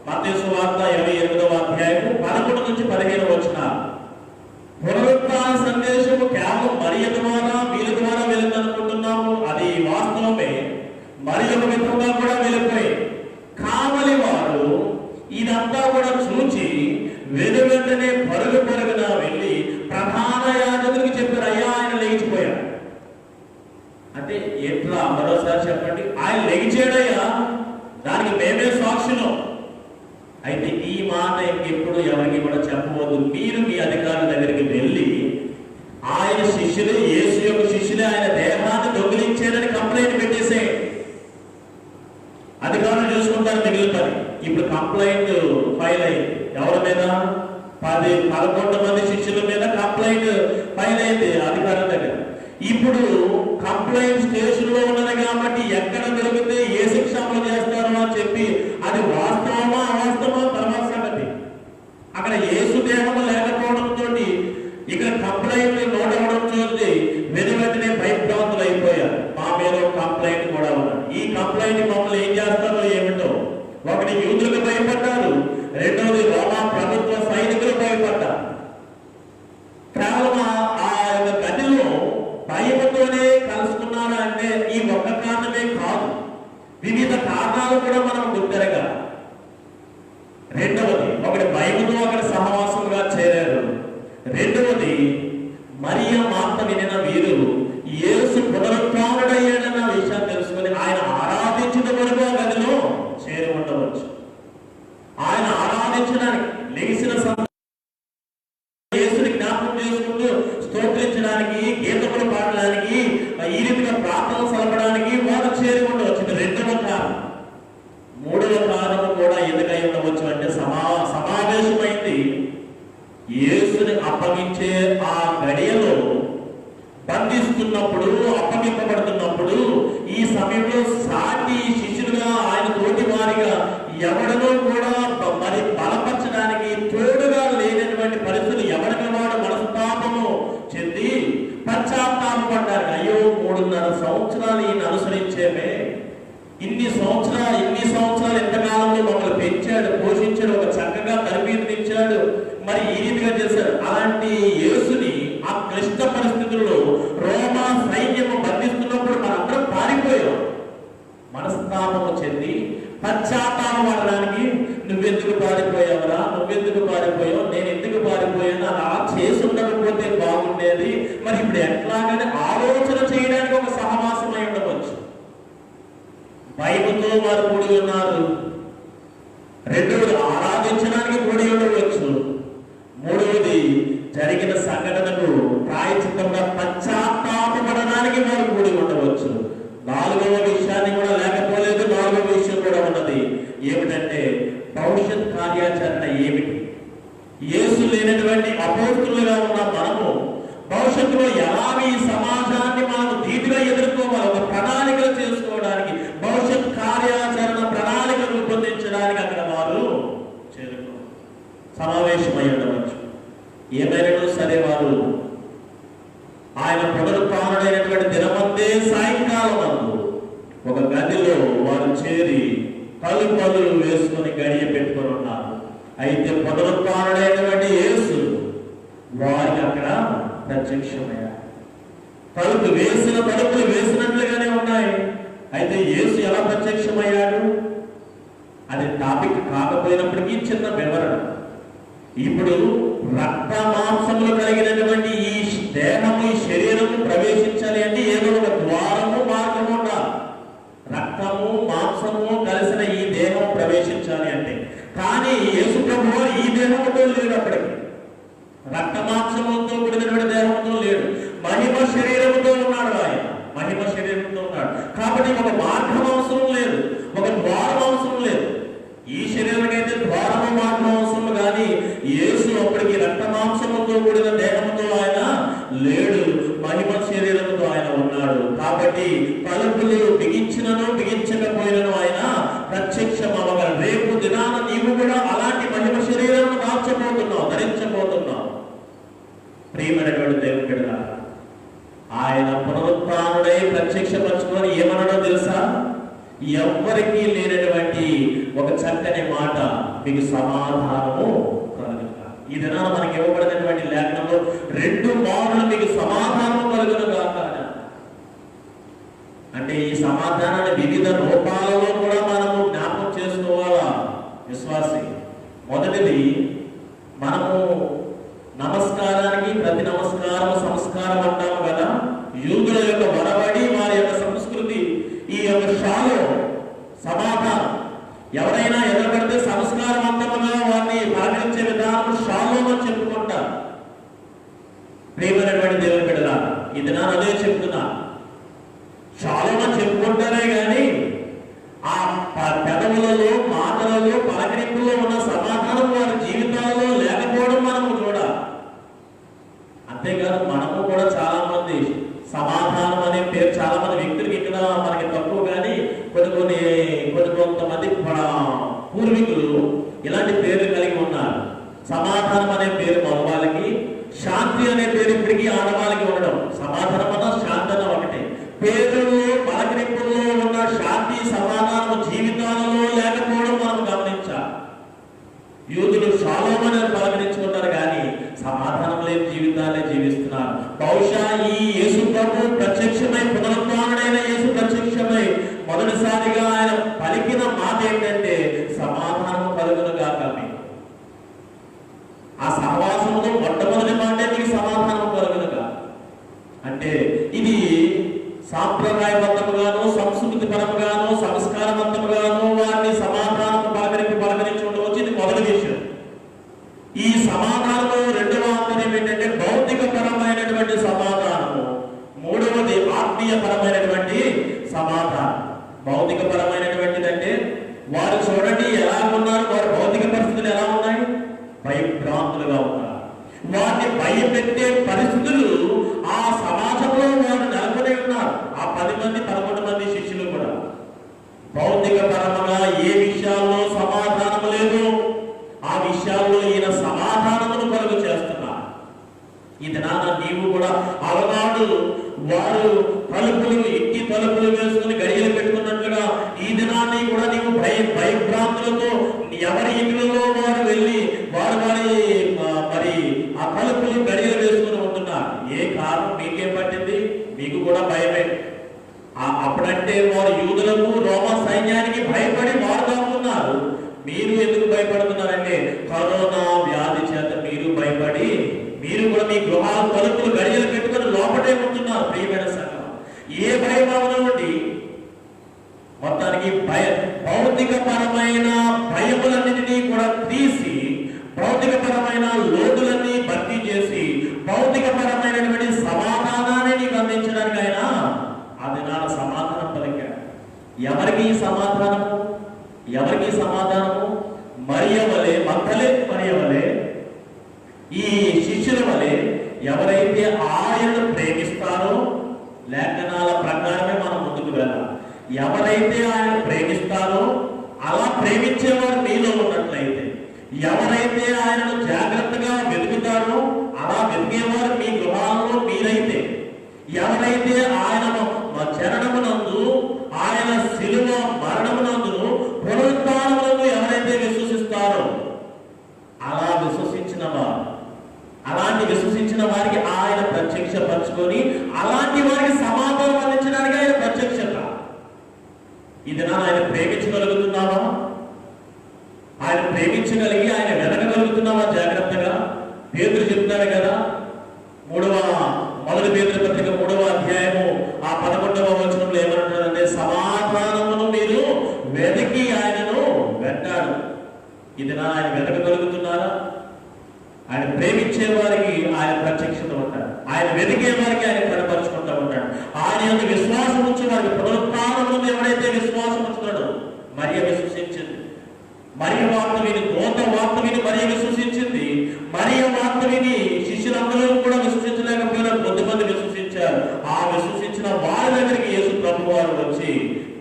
S1: మత్తయి సువార్త 28వ అధ్యాయము 11 నుంచి 15 వచనాలు. పునరుత్థాన సందేశము కేవలం మరియ ద్వారా వీళ్ళ ద్వారా వెళ్ళిందనుకుంటున్నాము. అది వాస్తవమే. మరి ఒక విధంగా కూడా వెళ్ళిపోయి కావలి వారు ఇదంతా కూడా చూచి వెనువెంటనే పరుగున వెళ్ళి ప్రధాన యాజకుడికి చెప్పారు, అయ్యా ఆయన లేచిపోయాడు. అంటే ఎట్లా? మరోసారి చెప్పండి. ఆయన లేచాడయ్యా, దానికి మేమే సాక్షులు. అయితే ఈ మాట ఎప్పుడు ఎవరికి కూడా చెప్పవద్దు. మీరు మీ అధికారుల దగ్గరికి వెళ్ళి ఆయన శిష్యులు, యేసు యొక్క శిష్యులే ఆయన దేహాన్ని దొంగిలించారని కంప్లైంట్ పెట్టేసేయండి. అధికారులు చూసుకుంటారు మిగిలిన పని. ఇప్పుడు కంప్లైంట్ ఫైల్ అయింది ఎవరి మీద? 11 మంది శిష్యుల మీద కంప్లైంట్ ఫైల్ అయింది అధికారుల దగ్గర. ఇప్పుడు కంప్లైంట్ స్టేషన్ లో ఉన్నది కాబట్టి ఎక్కడ దొరికితే ఏ శిక్ష అమలు చేస్తారో అని చెప్పి అది వాస్తవమా అవాస్తవమా తర్వాత సంగతి. అక్కడ యేసు దేహము లేకపోవడంతో ఇక్కడ కంప్లైంట్ నోట్ అవ్వడంతో వెంటనే భయభ్రాంతులు అయిపోయారు. మా మీద కంప్లైంట్ కూడా ఉన్నది, ఈ కంప్లైంట్ మమ్మల్ని ఏం చేస్తారో ఏమిటో. ఒకటి యూదులకు భయపడ్డారు, రెండవది రోమా ప్రభుత్వ సైనికులు భయపడ్డారు. కేవలం ఆ యొక్క గదిలో భయముతోనే కలుసుకున్నారా అంటే ఈ ఒక్క కారణమే కాదు, వివిధ కారణాలు కూడా మనం గుర్తెరగాలి. రెండవది, ఒకటి భయముతో అక్కడ సహవాసంగా చేరారు. రెండవది, మరియ మాట వినిన వీరు యేసు పునరుత్థానుడయ్యాడన్న విషయాన్ని తెలుసుకుని ఆయన ఆరాధించిన వరకు ఆ గదిలో చేరి ఉండవచ్చు. ఆయన ఆరాధించడానికి లెగిసిన యేసుని జ్ఞాపకం చేసుకుంటూ స్తోత్రించడానికి, గీతములు పాడడానికి, ఈ రీతిగా ప్రార్థన సలపడానికి వారు చేరి ఉండవచ్చు. ఇది రెండవ కారణం. మూడవ కారణం కూడా ఎందుకై ఉండవచ్చు అంటే సమావేశమైంది యేసుని అప్పగించే ఆ గడియలో బంధిస్తున్నప్పుడు, అప్పగింపబడుతున్నప్పుడు ఈ సమయంలో సాటి శిష్యులుగా ఆయన తోటి వారిగా ఎవడనో కూడా మరి బలపరచడానికి తోడుగా లేనటువంటి పరిస్థితులు ఎవరికి వాడు మనస్తాపము చెంది పశ్చాత్తాపడ్డారు. అయ్యో 3.5 సంవత్సరాలు ఈయన అనుసరించేమే, ఇన్ని సంవత్సరాలు ఎంతకాలంలో మమ్మల్ని పెంచాడు, పోషించాడు, ఒక చక్కగా తరబీతినిచ్చాడు, మరి ఈ రీతిగా చేశాడు. అలాంటి యేసుని ఆ క్లిష్ట పరిస్థితుల్లో రోమా సైన్యము బంధిస్తున్నప్పుడు మనందరం పారిపోయాం. మనస్తాపము చెంది పశ్చాత్తాపడడానికి నువ్వెందుకు పారిపోయావురా, నువ్వెందుకు పారిపోయావు, నేను ఎందుకు పారిపోయాను, అలా చేసి ఉండకపోతే బాగుండేది, మరి ఇప్పుడు ఎట్లాగని ఆలోచన చేయడానికి ఒక సహవాసమై ఉండవచ్చు. భయముతో వారు కూడి ఉన్నారు. రెండవది, ఆరాధించడానికి కూడి ఉండవచ్చు. మూడవది, జరిగిన సంఘటనకు ప్రాయశ్చిత్తంగా పశ్చాత్తాపడడానికి వారు కూడి ఉండవచ్చు. నాలుగవ విషయాన్ని కూడా లేకపోలేదు. నాలుగవ విషయం కూడా ఉన్నది. ఏమిటంటే భవిష్యత్ కార్యాచరణ ఏమిటి? యేసు లేనటువంటి అపోస్తులుగా ఉన్న మనము భవిష్యత్తులో ఎలాగ ఈ సమాజాన్ని మనం ధీటుగా ఎదుర్కోవాలి, ఒక ప్రణాళికలు చేసుకోవడానికి, భవిష్యత్ కార్యాచరణ ప్రణాళిక రూపొందించడానికి అక్కడ వారు సమావేశమై ఉండవచ్చు. ఏమైనా సరే వారు ఆయన పునరుత్థానుడైనటువంటి దినమందే సాయంకాలం ఒక గదిలో వారు చేరి తలుపులు వేసుకొని గడియ పెట్టుకొని ఉన్నారు. అయితే పునరుత్థానుడైనటువంటి యేసు వారికి అక్కడ ప్రత్యక్షమయ్యాడు. తలుపులు వేసినట్లుగానే ఉన్నాయి. అయితే యేసు ఎలా ప్రత్యక్షమయ్యాడు అది టాపిక్ కాకపోయినప్పటికీ చిన్న వివరణ. ఇప్పుడు రక్త మాంసములు కలిగినటువంటి ఈ దేహము, ఈ శరీరము ప్రవేశించాలి అంటే ఏదో ఒక ద్వారము, మార్గము ఉండాలి. రక్తము మాంసము కలిసిన ఈ దేహం ప్రవేశించాలి అంటే, కానీ యేసు ప్రభువు ఈ దేహంతో లేడు. అప్పటికి రక్త మాంసములతో కూడినటువంటి దేహంతో లేడు, మహిమ శరీరముతో ఉన్నాడు. ఆయన మహిమ శరీరంతో ఉన్నాడు కాబట్టి ఒక మార్గం అవసరం లేదు, ఒక ద్వారం అవసరం లేదు. ఈ శరీరానికైతే ద్వారము, మార్గం అవసరం, కానీ యేసు అప్పటికి రక్త మాంసముతో కూడిన దేహంతో ఆయన లేడు, మహిమ శరీరంతో ఆయన ఉన్నాడు. కాబట్టి తలుపులు బిగించినను బిగించకపోయినను ఆయన ప్రత్యక్షమవగలడు. రేపు దినాన నీవు కూడా అలాంటి మహిమ శరీరాన్ని దాల్చబోతున్నావు, ధరించబోతున్నావు. ప్రియమైనటువంటి దేవుని బిడ్డలారా, ఆయన పునరుత్థానుడై ప్రత్యక్షపరచుకొని ఏమన్నాడో తెలుసా? ఎవ్వరికీ లేనటువంటి ఒక చక్కని మాట, మీకు సమాధానము కలుగును. ఈ దినాన మనకి ఇవ్వబడినటువంటి లేఖనంలో 2 మారులు మీకు సమాధానము కలుగును గాక అంటే ఈ సమాధానాన్ని వివిధ రూపాలలో కూడా మనము జ్ఞాపకం చేసుకోవాలా విశ్వాసి. మొదటిది, మనము నమస్కారానికి ప్రతి నమస్కారం సంస్కారం అంటాము కదా. యూదుల యొక్క వరబడి, వారి యొక్క సంస్కృతి, ఈ యొక్క షాలో సమాధానం సంస్కారవంతముగా వారిని పలకరించే విధానం షాలోమ్ అని చెప్పుకుంటారు. ప్రియమైనటువంటి దేవుని బిడ్డలారా, ఇది నా అదే చెప్తున్నా. షాలోమ్ అని చెప్పుకుంటారే కానీ ఆ పెదవులలో, మాటలలో, పలకరింపులో ఉన్న సమాధానం వారి జీవితాలలో లేకపోవడం మనము చూడాలి. అంతేకాదు మనము కూడా చాలా మంది సమాధానం అనే పేరు చాలా మంది వ్యక్తులకి ఇక్కడ మనకి తక్కువ, కానీ కొంతమంది పూర్వీకులు ఇలాంటి పేర్లు కలిగి ఉన్నారు. సమాధానం అనే పేరు మగవాళ్ళకి, శాంతి అనే పేరు ఇప్పటికీ ఆడవాళ్ళకి ఉండడం. సమాధానం అన్న శాంతి అన్న ఒకటే. పేరులో, పలకరింపుల్లో ఉన్న శాంతి, సమాధానం జీవితాలలో లేకపోవడం మనం గమనించాలి. యూదులు షాలోమ్ అని పలకరించుకుంటారు కానీ సమాధానం లేని జీవితాలే జీవిస్తున్నారు. బహుశా ఈ యేసు ప్రభు ప్రత్యక్షమై, పునరుత్థానుడైన యేసు ప్రత్యక్షమై మొదటిసారిగా ఆయన పలికిన మాట ఏంటంటే సమాధానం కలుగును గాక మీకు. ఆ సహవాసంలో మొట్టమొదటి మాటే మీకు సమాధానం కలుగును గాక. అంటే ఇది సాంప్రదాయబద్ధముగాను, సంస్కృతి పరముగాను, సంస్కారవంతముగాను వారిని సమాధానం పలకరించి ఉండవచ్చు. ఇది మొదటి విషయం. ఈ సమాధానంలో రెండవ అంతరం ఏంటంటే భౌతిక పరమైనటువంటి సమాధానము, మూడవది ఆత్మీయ పరమైనటువంటి సమాధానం. భౌతిక పరమైనటువంటిది అంటే వారు చూడండి ఎలా ఉన్నారు, వారి భౌతిక పరిస్థితులు ఎలా ఉన్నాయి, భయభ్రాంతులుగా ఉన్నారు. వారిని భయపెట్టే పరిస్థితులు ఆ సమాజంలో వారు నెలకొని ఉన్నారు. ఆ 10 మంది 11 మంది శిష్యులు కూడా భౌతిక పరముగా ఏ విషయాల్లో సమాధానం లేదు, ఆ విషయాల్లో ఈయన సమాధానమును కలుగు చేస్తున్నారు. ఇది నాన్న నీవు కూడా అలనాడు వారు ఇంటి తలుపులు వేసుకుని గడియలు పెట్టుకున్నట్లుగా ఈ దినాన్ని కూడా నీవు భయభ్రాంతులతో ఎవరి ఇంట్లో వారు వెళ్ళి మరి ఆ తలుపులు గడియలు వేసుకుని ఉంటున్నారు. ఏ కారణం మీకేం పట్టింది? మీకు కూడా భయమే. అప్పుడంటే వారు యూదులకు, రోమా సైన్యానికి భయపడి వారు దాక్కున్నారు. మీరు ఎందుకు భయపడుతున్నారంటే కరోనా వ్యాధి చేత మీరు భయపడి మీరు కూడా మీ గృహాల తలుపులు గడియలు పెట్టుకుని లోపటే ఉంటున్నారు. ప్రియమైన సంఘం, ఏ భయభావన నుండి మొత్తానికి భౌతిక పరమైన భయములన్నింటినీ కూడా తీసి భౌతిక పరమైన లోటులన్నీ భర్తీ చేసి భౌతిక పరమైనటువంటి సమాధానాన్ని నీకు అందించడానికి అయినా అది నా సమాధానం పలికాడు. ఎవరికి సమాధానము? ఎవరికి సమాధానము? మరియ వలె, మగ్దలేనే మరియ వలె, ఈ శిష్యుల వలె ఎవరైతే ఆయనను ప్రేమిస్తారో, లేఖనాల ప్రకారమే మనం ముందుకు వెళ్ళాలి. ఎవరైతే ఆయన ప్రేమిస్తారో అలా ప్రేమించేవారు మీలో ఉన్నట్లయితే, ఎవరైతే ఆయనను జాగ్రత్తగా వెతుకుతారో అలా వెతికేవారు మీ గృహాలలో మీరైతే, ఎవరైతే ఆయనను చరణమునందు, ఆయన శిలువ మరణమునందును, పునరుత్థానమునందు ఎవరైతే విశ్వసిస్తారో అలా అలాంటి విశ్వసించిన వారికి ఆయన ప్రత్యక్షపరచుకొని అలాంటి వారికి సమాధానం అందించడానికి ఆయన ప్రత్యక్షత. ఇది ఆయన ప్రేమించగలుగుతున్నావా? ఆయన ప్రేమించగలిగి ఆయన వెనకగలుగుతున్నావా జాగ్రత్తగా? పేతురు చెప్తాడు కదా, మొదటి పేతురు పత్రిక 3వ అధ్యాయము 11వ వచనంలో ఏమంటారంటే సమాధానమును మీరు వెతికి ఆయనను వెంటాడు. ఇది ఆయన వెతకగలుగుతున్నారా? ఆయన ప్రేమించే వారికి ఆయన ప్రత్యక్షత ఉంటాడు, ఆయన వెతికే వారికి ఆయన కనపరుచుకుంటూ ఉంటాడు. ఆయన యొక్క విశ్వాసం ఉంచి వారికి పునరుత్థానము ఎవరైతే విశ్వాసం ఉంచుతాడో, మరియ విశ్వసించింది. మరియ వార్త విని, దూత వార్త విని మరియ విశ్వసించింది. మరియ వార్త విని శిష్యులందరూ కూడా విశ్వసించలేకపోయినా కొద్దిమంది విశ్వసించారు. ఆ విశ్వసించిన వారి దగ్గరికి యేసు ప్రభు వారు వచ్చి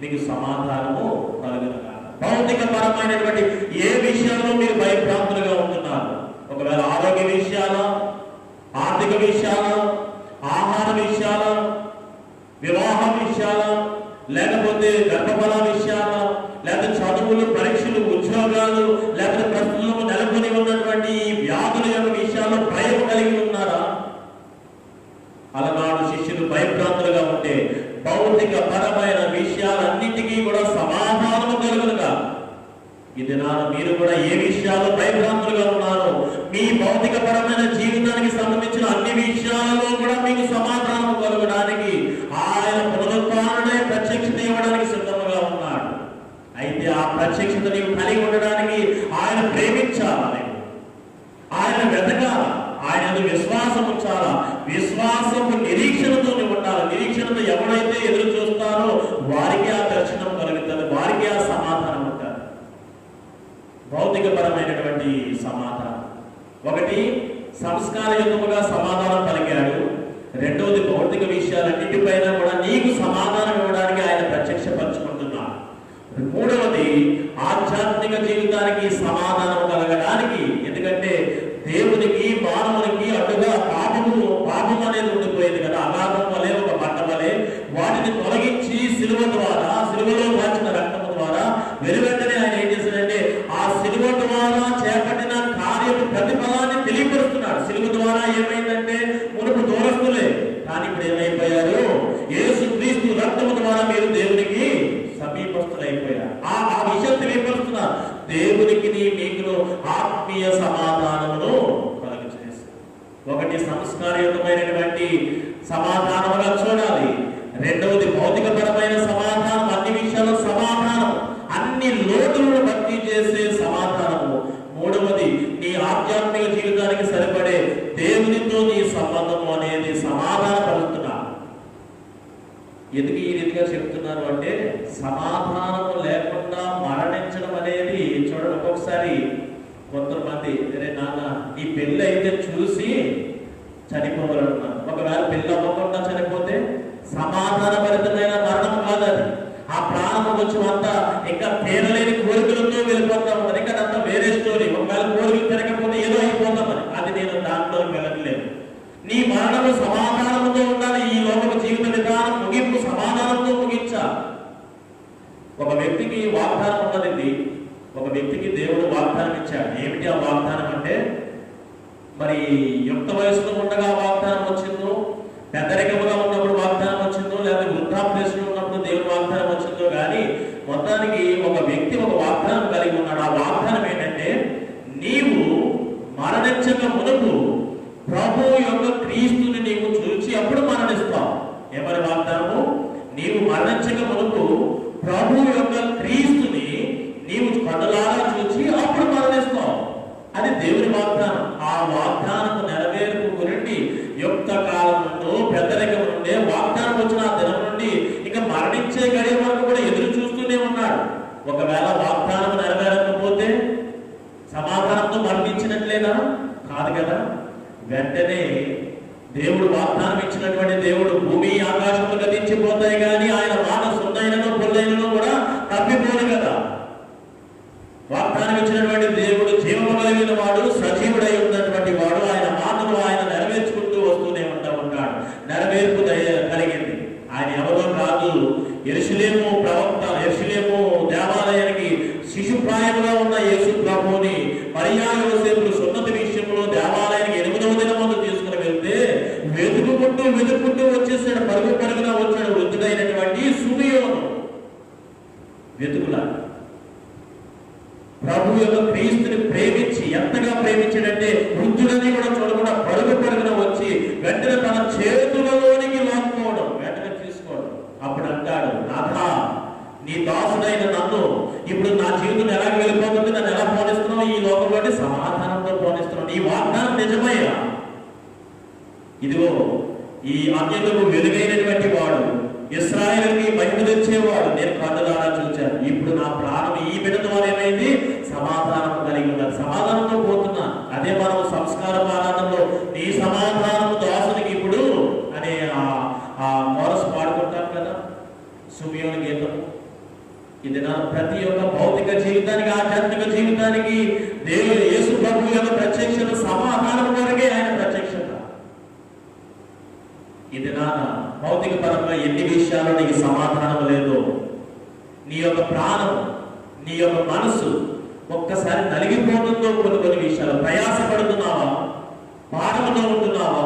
S1: మీకు సమాధానము కలుగును గాక. భౌతిక పరమైనటువంటి ఏ విషయంలో మీరు భయభ్రాంతులుగా ఉంటున్నారు? ఒకవేళ ఆరోగ్య విషయాల, ఆర్థిక విషయాల, ఆహార విషయాల, వివాహ విషయాల, లేకపోతే గర్భఫల విషయాల, లేకపోతే చదువులు, పరీక్షలు, ఉద్యోగాలు, లేకపోతే ప్రస్తుతం నెలకొని ఉన్నటువంటి ఈ వ్యాధుల యొక్క విషయాల్లో భయం కలిగి ఉన్నారా? అలనాడు శిష్యులు భయభ్రాంతులుగా ఉంటే భౌతిక పరమైన విషయాలన్నింటికీ కూడా సమాధానము కలుగునుగా. ఇది మీరు కూడా ఏ విషయాలు భయభ్రాంతులుగా ఉన్నారో, మీ భౌతిక పరమైన జీవితానికి సంబంధించిన అన్ని విషయాలలో కూడా మీకు సమాధానం కలగడానికి ఆయన పునరుత్థానుడై ప్రత్యక్షత ఇవ్వడానికి సిద్ధంగా ఉన్నాడు. అయితే ఆ ప్రత్యక్షత నీవు కలిగి ఉండడానికి ఆయన ప్రేమించాలి, ఆయన వెతకాల, ఆయన విశ్వాసం ఉంచాలా. విశ్వాసము నిరీక్షణతో నువ్వు ఉండాలి. నిరీక్షణతో ఎవరైతే ఎదురు చూస్తారో వారికి ఆ దర్శనం కలుగుతుంది, వారికి ఆ సమాధానం ఉంటుంది. భౌతికపరమైనటువంటి సమాధానం ఒకటి, సంస్కారయుతముగా సమాధానం పలికాడు. రెండవది, భౌతిక విషయాలన్నిటిపైన కూడా నీకు సమాధానం ఇవ్వడానికి ఆయన ప్రత్యక్షపరచుకుంటున్నాడు. మూడవది, ఆధ్యాత్మిక జీవితానికి సమాధానం కలగడానికి. ఎందుకంటే దేవునికి మానవునికి అడ్డుగా పాపం అనేది ఉండిపోయింది కదా, అగాధం వలె, ఒక బట్ట వలె. వాటిని తొలగించి సిలువలో కాచిన రక్తము ద్వారా వెలువెంటనే ఆయన ఏం చేశాడంటే ఆ సిలువ ద్వారా చేపట్టిన కార్యపు ప్రతిఫలాన్ని తెలియపరుస్తున్నాడు. సిలువ ద్వారా ఏమైందంటే మునుపు దూరస్తులే, కానీ ఇప్పుడు ఏమైపోయారు? యేసుక్రీస్తు రక్తము ద్వారా మీరు దేవునికి సమీపస్తులైపోయారు. ఆ విషయం తెలియపరుస్తున్నారు. దేవునికి మీకు ఆత్మీయ సమాధానమును కలుగు చేస్తారు. ఒకటి, సంస్కారయుతమైనటువంటి సమాధానముగా చూడాలి. రెండవది, భౌతికపరమైన సమాధానం, అన్ని విషయాల్లో సమాధానం, అన్ని లోటులను భర్తీ చేసే సమాధానము. మూడవది, నీ ఆధ్యాత్మిక జీవితానికి సరిపడే దేవునితో నీ సంబంధము అనేది సమాధానపరుస్తున్నా. ఎందుకు ఈ రీతిగా చెప్తున్నారు అంటే, సమాధానము లేకుండా మరణించడం అనేది చూడండి. ఒక్కొక్కసారి కొంతమంది, అరే నాన్న ఈ పెళ్ళి అయితే చూసి చనిపోవాలన్నారు. ఒకవేళ పెళ్ళి అవ్వకుండా చనిపోతే సమాధానభరితమైన మరణం కాదు అది. ఆ ప్రాణం కొంచెం అంతా ఇంకా తీరలేని కోరికలతో వెళ్ళిపోతా ఉంటారు. ఇంకా అంతా వేరే స్టోరీ. ఒకవేళ కోరికలు తిరగకపోతే ఏదో అయిపోతామని, అది నేను దాంట్లో వెళ్ళట్లేదు. నీ మరణము సమాధానంతో ఉండాలి. ఈ లోక జీవిత విధానం ముగింపు సమాధానంతో ముగించాలి. ఒక వ్యక్తికి వాగ్దానం ఉన్నది. ఒక వ్యక్తికి దేవుడు వాగ్దానం ఇచ్చాడు. ఏమిటి ఆ వాగ్దానం అంటే, మరి యుక్త వయసులో ఉండగా వాగ్దానం వచ్చిందో, పెద్దరికముగా ఉన్నప్పుడు వాగ్దానం వచ్చిందో, లేదా వృద్ధాప్యలో ఉన్నప్పుడు దేవుడు వాగ్దానం వచ్చిందో, కానీ మొత్తానికి ఒక వ్యక్తి ఒక వాగ్దానం కలిగి ఉన్నాడు. ఆ వాగ్దానం ఏంటంటే, నీవు మరణించక మునుపు ప్రభు యొక్క క్రీస్తుని నీవు చూచి అప్పుడు మరణిస్తావు. ఏమని వాగ్దానము? నీవు మరణించక మునుపు ప్రభు యొక్క క్రీస్తుని నీవు కన్నులారా చూచి అప్పుడు మరణిస్తావు. అది దేవుని వాగ్దానం. ఆ వాగ్దానం నెరవేర్పు గురించి యుక్త కాలం నుండి, పెద్దరికం నుండి వాగ్దానం వచ్చిన ఆ దినం నుండి ఇక మరణించే గడియ వరకు కూడా ఎదురు చూస్తూనే ఉన్నాడు. ఒకవేళ వాగ్దానం నెరవేరకపోతే సమాధానంతో మరణించినట్లేనా? కాదు కదా. వెంటనే దేవుడు వాగ్దానం ఇచ్చినటువంటి దేవుడు, భూమి ఆకాశములు గతించిపోతాయి కానీ ఆయన మాట సున్నైనను పొల్లైనను కూడా తప్పిపోదు కదా. వాగ్దానం ఇచ్చినటువంటి దేవుడు జీవము కలిగిన వాడు, సజీవుడై ఉన్నటువంటి వాడు. ఆయన మాటను ఆయన నెరవేర్చుకుంటూ వస్తూనే ఉంటాడు. నెరవేర్పు కలిగింది. ఆయన ఎవరో కాదు, యెరూషలేము ప్రవక్త, యెరూషలేము దేవాలయానికి శిశుప్రాయముగా ఉన్న యేసు ప్రభువుని మరియా యోసేపులు సున్నతి విషయంలో దేవాలయానికి 8వ దినమందు తీసుకుని వెళ్తే వెతుకుంటూ వచ్చేసాడు. పరుగున వచ్చాడు వృద్ధుడైనటువంటి సిమియోను. వెతుకులా ప్రభు యొక్క క్రీస్తుని ప్రేమించి, ఎంతగా ప్రేమించాడంటే వృద్ధుడని కూడా చూడకుండా పరుగున వచ్చి వెంటనే తన చేతులలోనికి లాక్కోవడం, వెంటనే తీసుకోవడం. అప్పుడు అంటాడు, నాథా నీ దాసుడైన నన్ను ఇప్పుడు నా జీవితం ఎలా వెళ్ళిపోతుంది, నన్ను ఎలా పోనిస్తున్నావు? ఈ లోకంలోని సమాధానంతో పోనిస్తున్నావు. నీ వాగ్దానం నిజమయ్యా. ఇదిగో ఈ అన్యులకు వెలుగైనటువంటి వాడు, ఇశ్రాయేలుకి మహిమ తెచ్చేవాడు నేను కన్నులారా చూచాను. ఇప్పుడు నా ప్రాణం ఈ బిడ్డ ద్వారా ఏమైంది? సమాధానం కలిగి ఉన్నది. సమాధానంతో పోతున్నా. అదే మనం సంస్కార ఆరాధనలో నీ సమాధానం దాసునికి ఇప్పుడు అనే ఆ మోరస్ పాడుకుంటాం కదా, సిమియోను గీతం. ఇది నా ప్రతి ఒక్క భౌతిక జీవితానికి, ఆధ్యాత్మిక జీవితానికి దేవుడు యేసు ప్రభు యొక్క ప్రత్యక్షత సమాధానం వరకే ఆయన ప్రత్యక్షత. ఇది నా భౌతిక పరంగా ఎన్ని విషయాలు నీకు సమాధానం లేదో, నీ యొక్క ప్రాణం, నీ యొక్క మనసు ఒక్కసారి నలిగిపోతుందో, కొన్ని విషయాలు ప్రయాసపడుతున్నావా, భారముతో ఉంటున్నావా,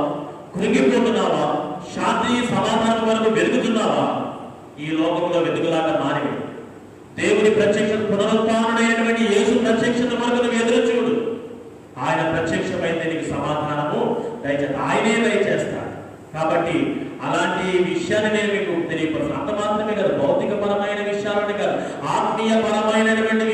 S1: కృంగిపోతున్నావా, శాంతి సమాధానం వరకు వెతుకుతున్నావా? ఈ లోకంలో వెతుకులాగా మారి దేవుని ప్రత్యక్షత, పునరుత్థానుడైనటువంటి యేసు ప్రత్యక్షత వరకు నువ్వు ఎదురు చూడు. ఆయన ప్రత్యక్షమైతే నీకు సమాధానము ఆయనే దయచేస్తాడు. కాబట్టి అలాంటి విషయాన్ని నేను మీకు తెలియపరుస్తాను. అంత మాత్రమే కాదు, భౌతిక పరమైన విషయాలని కాదు, ఆత్మీయ పరమైనటువంటి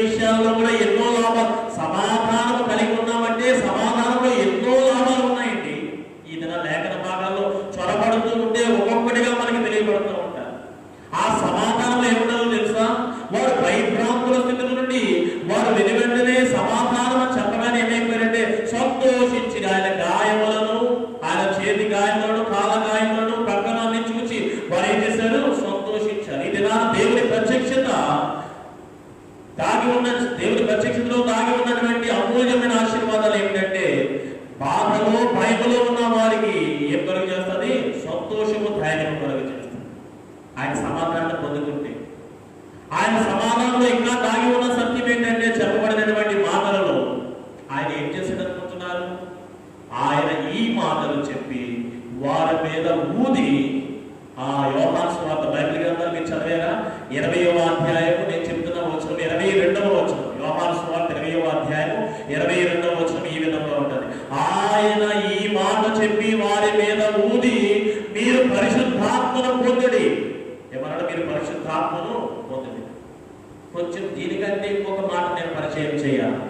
S1: దినాన దేవుని ప్రత్యక్షతలో దాగి ఉన్నటువంటి అమూల్యమైన ఆశీర్వాదాలు ఏమిటంటే, బాధలో భయములో ఉన్న వారికి ఏం కలుగు చేస్తుంది? సంతోషము, ధైర్యం కలుగు చేస్తుంది. ఆయన సమాధానాన్ని పొందుకుంటే, ఆయన సమాధానంలో ఇంకా దాగి ఉన్న సత్యం ఏంటంటే, చెప్పబడినటువంటి మాటలలో ఆయన ఏం చేశాడు అనుకుంటున్నారు? ఆయన ఈ మాటలు చెప్పి వారి మీద ఊది, ఆ యోహాను సువార్త బైబిల్ గ్రంథాలు మీరు చదివారా? 20వ అధ్యాయము నేను చెప్తున్న వచనం 22వ వచనం. యోహాను సువార్త 20వ అధ్యాయము 22వ వచనం ఈ విధంగా ఉంటుంది. ఆయన ఈ మాట చెప్పి వారి మీద ఊది, మీరు పరిశుద్ధాత్మను పొందుడి. ఏమన్నాడు? మీరు పరిశుద్ధాత్మను పొందుడి. కొంచెం దీనికంటే ఇంకొక మాట నేను పరిచయం చేయాలి.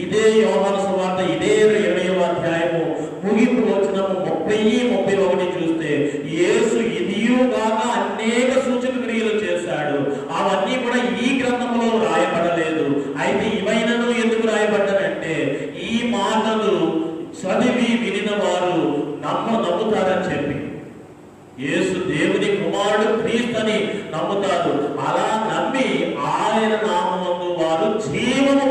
S1: ఇదే యోహాను సువార్త ఇదే 20వ అధ్యాయము ముగింపు వచనము 30-31 చూస్తే, యేసు ఇదియుగాక అనేక సూచక క్రియలు చేశాడు, అవన్నీ కూడా ఈ గ్రంథంలో రాయబడలేదు. అయితే ఇవైనను ఎందుకు రాయబడ్డానంటే, ఈ మాటలు చదివి వినిన వారు నమ్ముతారని చెప్పి, యేసు దేవుని కుమారుడు క్రీస్తుని నమ్ముతారు. అలా నమ్మి ఆయన నామమందు వారు జీవము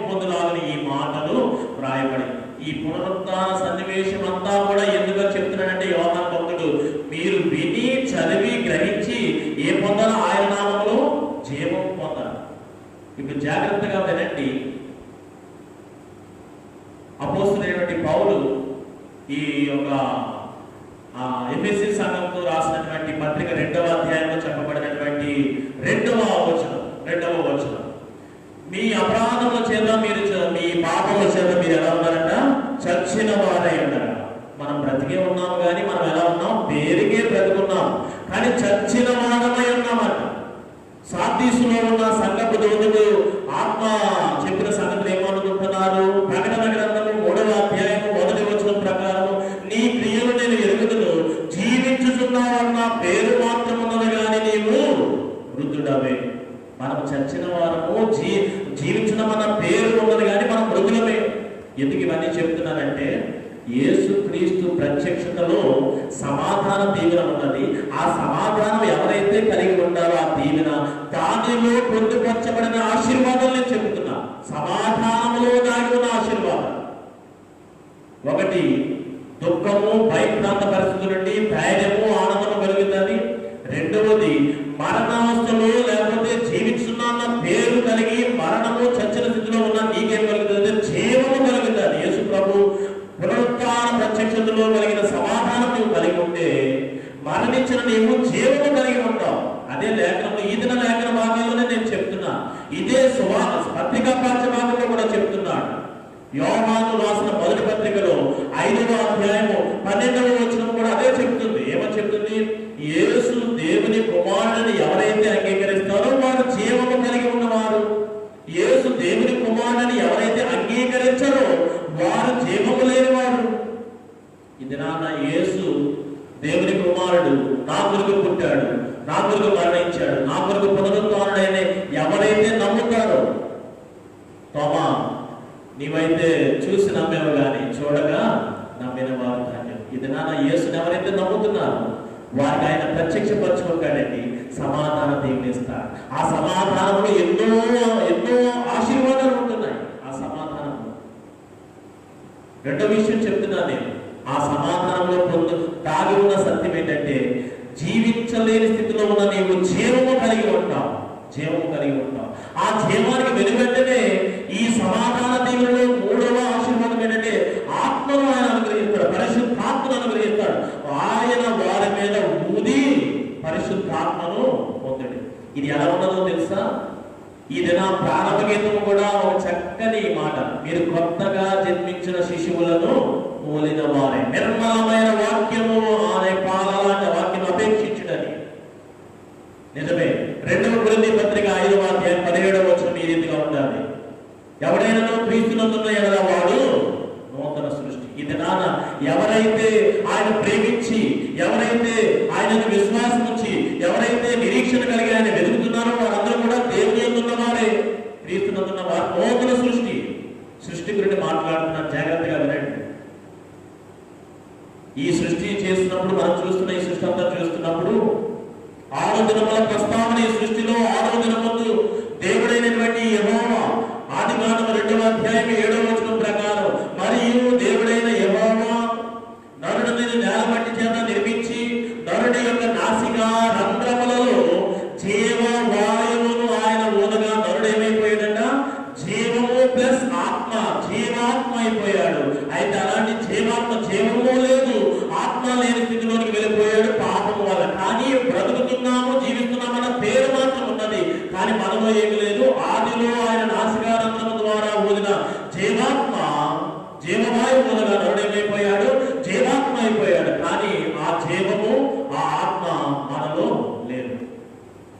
S1: పొందులాగని ఈ మాటలు రాయబడి, ఈ పునరుత్థాన సన్నివేశం అంతా కూడా ఎందుకు చెప్తున్నాడంటే, యోహాను భక్తుడు మీరు విని చదివి గ్రహించి ఏ పొందాలో? ఆయన నామంలో జీవం పొందాలి. ఇప్పుడు జాగ్రత్తగా వినండి. అపోస్తలుడైనటువంటి పౌలు ఈ యొక్క ఎఫెసీ సంఘంతో రాసినటువంటి పత్రిక 2వ అధ్యాయంలో చెప్పబడినటువంటి 2వ వచనం, మీ అపరాధముల చేత మీ పాపముల చేత మీరు ఎలా ఉన్నారంట? చచ్చిన వారై ఉన్నారు. మనం బ్రతికే ఉన్నాము కానీ మనం ఎలా ఉన్నాం? పేరుకే బ్రతుకున్నాం, కానీ చచ్చిన వారమై ఉన్నామంట. సార్దీసులో ఉన్న సంఘపు దూతలు ఆత్మ చెప్పిన సంగతులు ఏమనుకుంటున్నారు? ప్రకటన గ్రంథము 3వ అధ్యాయము 1వ వచనం ప్రకారం, నీ క్రియలు నేను ఎరుగుదును, జీవించుచున్నావన్న పేరు మాత్రం ఉన్నది కానీ నీవు వృద్ధుడవే. మనం చచ్చిన వారము, జీవించున్నామన్న పేరు ఉన్నది కానీ మనం మృదులమే. ఎందుకు ఇవన్నీ చెప్తున్నానంటే, యేసుక్రీస్తు ప్రత్యక్షతలో సమాధాన దీవెన ఉన్నది. ఆ సమాధానం ఎవరైతే కలిగి ఉంటారో ఆ దీవెన, దానిలో పొందుపరచబడిన ఆశీర్వాదాలు నేను చెబుతున్నా. సమాధానంలో దాగి ఉన్న ఆశీర్వాదం ఒకటి, దుఃఖము భయప్రాంత పరిస్థితుల నుండి ధైర్యము, ఆనందము కలుగుతుంది. రెండవది, మరణావస్థలో లేకపోతే జీవిస్తున్నాన్న పేరు కలిగి మరణము చచ్చిన స్థితిలో ఉన్న నీకేం కలుగుతుంది? జీవము కలుగుతుంది. యేసు ప్రభు పునరుత్థాన ప్రత్యక్షతలో కలిగిన సమాధానం నువ్వు కలిగి ఉంటే, మరణించిన నీవు జీవము కలిగి ఉంటావు. అదే లేఖనంలో ఈ దిన లేఖన భాగంలోనే నేను చెప్తున్నా. ఇదే పత్రికా పాఠ్యభాగంలో కూడా చెప్తున్నాడు. యోహాను రాసిన మొదటి పత్రికలో 5వ అధ్యాయము 12వ వచనం కూడా అదే చెప్తుంది. ఏమని చెప్తుంది? యేసు దేవుని కుమారుడిని ఎవరైతే అంగీకరిస్తారో వారు జీవము కలిగి ఉన్నవారు. యేసు దేవుని కుమారుడిని ఎవరైతే అంగీకరించారో వారు జీవము లేనివారు. ఇది నాన్న యేసు దేవుని కుమారుడు, నా కొరకు పుట్టాడు, నా కొరకు మరణించాడు, నా కొరకు పునరుత్థానుడైన ఎవరైతే నమ్ముతారో, తోమా నీవైతే చూసి నమ్మేవు కానీ చూడగా నమ్మిన వారు ధన్యం. ఇది నాన్న యేసుని ఎవరైతే నమ్ముతున్నారో వారికి ఆయన ప్రత్యక్షపరచుకుంటాడండి, సమాధానం దీవిస్తాడు. ఆ సమాధానంలో ఎన్నో ఆశీర్వాదాలు ఉంటున్నాయి. ఆ సమాధానంలో రెండో విషయం చెప్తున్నా నేను. ఆ సమాధానంలో దాగి ఉన్న సత్యం ఏంటంటే, జీవించలేని స్థితిలో ఉన్న నీవు జీవము కలిగి ఉంటావు. ఆ జీవానికి వెనువెంటనే ఈ సమాధాన దీవులలో 3వ ఆశీర్వాదం ఏంటంటే, ఆత్మను ఆయన అనుగ్రహిస్తాడు, పరిశుద్ధాత్మను అనుగ్రహిస్తాడు. ఆయన వారి మీద ఊది పరిశుద్ధాత్మను పొందండి. ఇది ఎలా ఉన్నదో తెలుసా? ఇది నా ప్రారంభ గీతము కూడా ఒక చక్కని మాట. మీరు కొత్తగా జన్మించిన శిశువులను పోలిన వారే, నిర్మలమైన వాక్యము అనే పాలలాంటి వాక్యం అపేక్షించుడని. నిజమే. 2వ కొరింథీ పత్రిక 5వ అధ్యాయం 17వ వచనం ఈ రీతిగా ఉండాలి. ఎవడైనా క్రీస్తునందున్న ఎడల వాడు నూతన సృష్టి. ఇది నాన్న ఎవరైతే ఆయన ప్రేమించి, ఎవరైతే ఆయనను విశ్వాసం ఉంచి, ఎవరైతే నిరీక్షణ కలిగి ఆయన వెతుకుతున్నారో వారందరూ కూడా దేవుని యందు వారే, క్రీస్తునందున్న వారు నూతన సృష్టి. సృష్టి గురించి మాట్లాడుతున్నారు, జాగ్రత్తగా వినండి. ఈ సృష్టి చేస్తున్నప్పుడు, మనం చూస్తున్న ఈ సృష్టి అంతా చూస్తున్నప్పుడు 6వ దినముల ప్రస్తావన ఈ సృష్టిలో 6వ దినముందు దేవుడైనటువంటి యెహోవా ఆదికాండము 2వ అధ్యాయం 7వ వచనం ప్రకారం మరియు దేవుడైన యెహోవా నరుడిని నేల మట్టి చేత నిర్మించి నరుడి యొక్క నాసికా రంధ్రములలో జీవ వాయువును ఆయన ఊదగా నరుడు ఏమైపోయాడట? జీవము ప్లస్ ఆత్మ, జీవాత్మ అయిపోయాడు. అయితే అలాంటి జీవాత్మ, జీవము లేదు, ఆత్మ లేని స్థితిలోనికి వెళ్ళిపోయాడు పాపము వల్ల. కానీ బ్రతుకుతున్నాము, జీవిస్తున్నామన్న పేరు మాత్రం ఉన్నది, కానీ మనలో ఏమి లేదు. ఆదిలో ఆయన నాసికారంధ్రము ద్వారా ఊదిన జీవాత్మ, జీవవాయువు మూలగా నరుడు ఏమైపోయాడు? జీవాత్మ అయిపోయాడు. కానీ ఆ జీవము, ఆ ఆత్మ మనలో లేదు.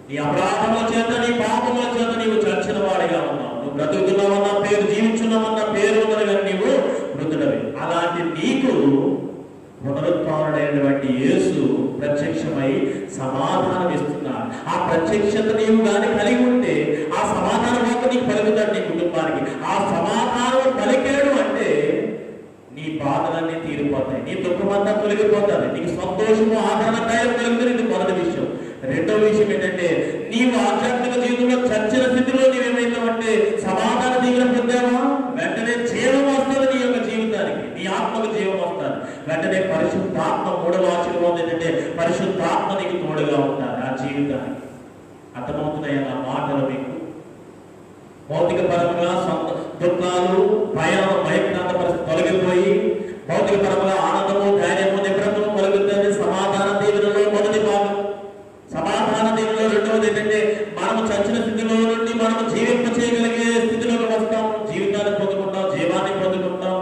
S1: నీ అపరాధముల చేత, నీ పాపముల చేత నీవు చచ్చిన వాడిగా ఉన్నావు. నువ్వు బ్రతుకుతున్నావన్న పేరు, జీవించున్నావన్న పేరు ఉన్నది, కానీ నీవు మృతుడవి. అలాంటి నీకు పునరుత్థానుడైనటువంటి యేసు ప్రత్యక్షమై సమాధానం ఇస్తున్నాడు. ఆ ప్రత్యక్షత నీవు కానీ కలిగి ఉంటే ఆ సమాధానం మాకు నీకు పలుకుతాడు, నీ కుటుంబానికి. ఆ సమాధానం పలికాడు అంటే నీ బాధలన్నీ తీరిపోతాయి, నీ దుఃఖమంతా తొలగిపోతుంది, నీకు సంతోషము, ఆదరణ, ధైర్యం కలుగుతుంది. ఇది మొదటి విషయం. రెండవ విషయం ఏంటంటే, నీవు ఆధ్యాత్మిక జీవితంలో చచ్చిన స్థితిలో నీవేమైతావంటే సమాధాన దీవెన పొందావా, వెంటనే జీవం వస్తుంది నీ యొక్క జీవితానికి, నీ ఆత్మకు జీవం వస్తుంది. వెంటనే పరిశుద్ధాత్మ, 3వ ఆశీర్వాదం ఏంటంటే పరిశుద్ధాత్మ నీకు తోడుగా ఉంటారు ఆ జీవితానికి. అర్థమవుతున్నాయి నా మాటలు మీకు? భౌతిక పరంగా దుఃఖాలు, భయక్రాంత పరిస్థితి తొలగిపోయి భౌతిక పరంగా ఆనందము, ధైర్యము, నిబ్రతము కలుగుతుంది. సమాధాన దీవెనలో మొదటి భాగం. సమాధాన దీవెనలో రెండవది ఏంటంటే మనము చచ్చిన స్థితిలో నుండి మనము జీవింప చేయగలిగే స్థితిలోకి వస్తాం, జీవితాన్ని పొందుకుంటాం, జీవాన్ని పొందుకుంటాం.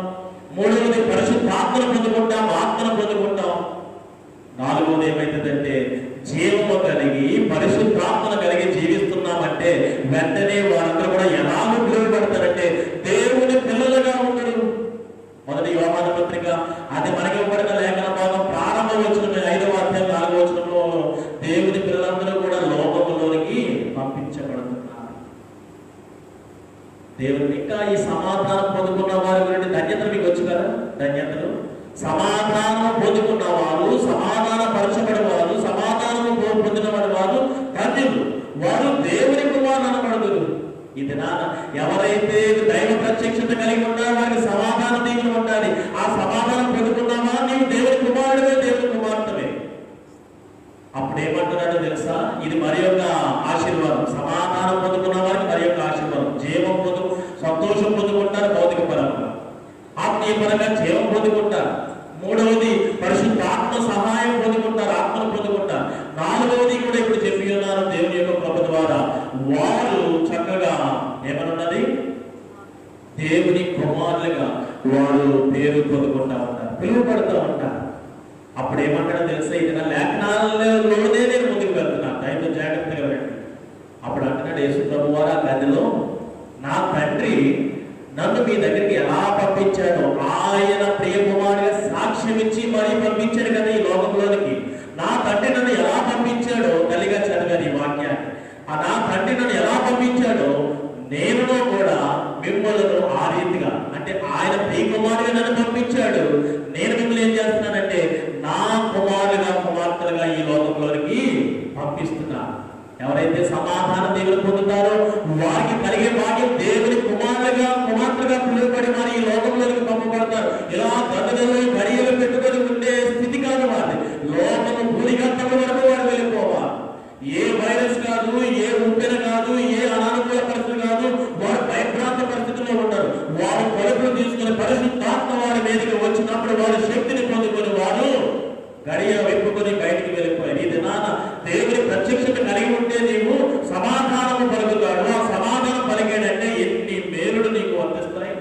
S1: మూడవది పరిశుద్ధాత్మను పొందుకుంటాం, ఆత్మను పొందుకుంటాం. నాలుగవది ఏమైతుందంటే జీవము కలిగి పరిశుద్ధాత్మను కలిగి జీవిస్తున్నామంటే వెంటనే వారందరూ కూడా ఎలా ఉపయోగపడతారంటే దేవుని పిల్లలుగా ఉంటారు. మొదటి యోహాను పత్రిక, అది మనకి ఇవ్వబడిన లేఖన భాగం ప్రారంభ వచనం 5వ అధ్యాయం 4వ వచనంలో దేవుని పిల్లలందరూ కూడా లోకములోనికి పంపించబడుతున్నారు. దేవుని ఇంకా ఈ సమాధానం పొందుకున్న వారి గురించి ధన్యతలు మీకు వచ్చు కదా? ధన్యతలు. సమాధానం పొందుకున్న వారు, సమాధాన పరచబడిన వారు, సమాధానము పొందిన వారు ధన్యులు, వారు దేవుని కుమారులు అనబడుదురు. ఇది ఎవరైతే దైవ ప్రత్యక్షత కలిగి ఉన్నారో వారికి సమాధాన దీవెన ఉండాలి. ఆ సమాధానం పొందుకున్నావా, నీవు దేవుని కుమారుడే, దేవుని కుమార్తెవే. అప్పుడు ఏమంటున్నాడో తెలుసా? ఇది మరి యొక్క ఆశీర్వాదం. సమాధానం పొందుకున్న వారికి మరి యొక్క ఆశీర్వాదం. జీవం సంతోషం పొందుకుంటారు భౌతిక పరంగా, ఆత్మీయ పరంగా జీవం పొందుకుంటారు. మూడవది పరిశుద్ధాత్మ సహాయం పొందుకుంటారు, ఆత్మను పొందుకుంటారు. నాలుగవది కూడా ఇప్పుడు చెప్పి ఉన్నారు దేవుని యొక్క కృప ద్వారా వారు చక్కగా ఏమనున్నది? దేవుని కుమారులుగా వారు పేరు పొందుకుంటా ఉంటారు, పిలువబడుతూ ఉంటారు. అప్పుడు ఏమంటాడో తెలుసా? ఇది నా లేఖనాలలోనే నేను ముందుకు వెళ్తున్నాను, దయతో జాగ్రత్తగా వెళ్ళండి. అప్పుడు అంటున్నాడు యేసు ప్రభు వారు ఆ గదిలో, నా తండ్రి నన్ను మీ దగ్గరికి ఎలా పంపించాడో, ఆయన ప్రియ కుమారుడిగా సాక్ష్యం ఇచ్చి మరీ పంపించాడు కదా ఈ లోకంలోనికి. నా తండ్రి నన్ను ఎలా పంపించాడో, తల్లిగా చదివాను ఈ వాక్యాన్ని. ఆ నా తండ్రి నన్ను ఎలా పంపించాడో నేను కూడా మిమ్మల్ని ఆ రీతిగా, అంటే ఆయన ప్రియ కుమారుడిగా నన్ను పంపించాడు, నేను మిమ్మల్ని ఏం చేస్తున్నానంటే నా కుమారులుగా, కుమార్తెలుగా ఈ లోకంలోనికి పంపిస్తున్నాను. ఎవరైతే సమాధాన దేవుని పొందుతారో వారికి కలిగే భాగ్యం దేవుని కుమారులుగా, కుమార్తెలుగా పిలువబడి మరి ఈ లోకంలోకి పంపబడతారు. ఇలా గదులలో గడియలు పెట్టుకొని ఉండే స్థితి కాదు వారి. లోకము భూరిగంతల వరకు వారు వెళ్ళిపోవాలి. ఏ వైరస్ కాదు, ఏ ఉప్పెన కాదు, ఏ అనానుకూల పరిస్థితి కాదు, వారు భయభ్రాంత పరిస్థితుల్లో ఉంటారు. వారు పలుపులు తీసుకుని పరిశుద్ధాత్మ వారి మీదకి వచ్చినప్పుడు వారి శక్తిని పొందుకొని వారు గడియ విప్పుకొని బయటికి వెళ్ళిపోయారు. ఈ దినాన దేవుని ప్రత్యక్షత కలిగి ఉంటే నీవు సమాధానము పలుకుతాడు. ఆ సమాధానం పలికాడంటే ఎన్ని మేలుడు నీకు వర్తిస్తాయి.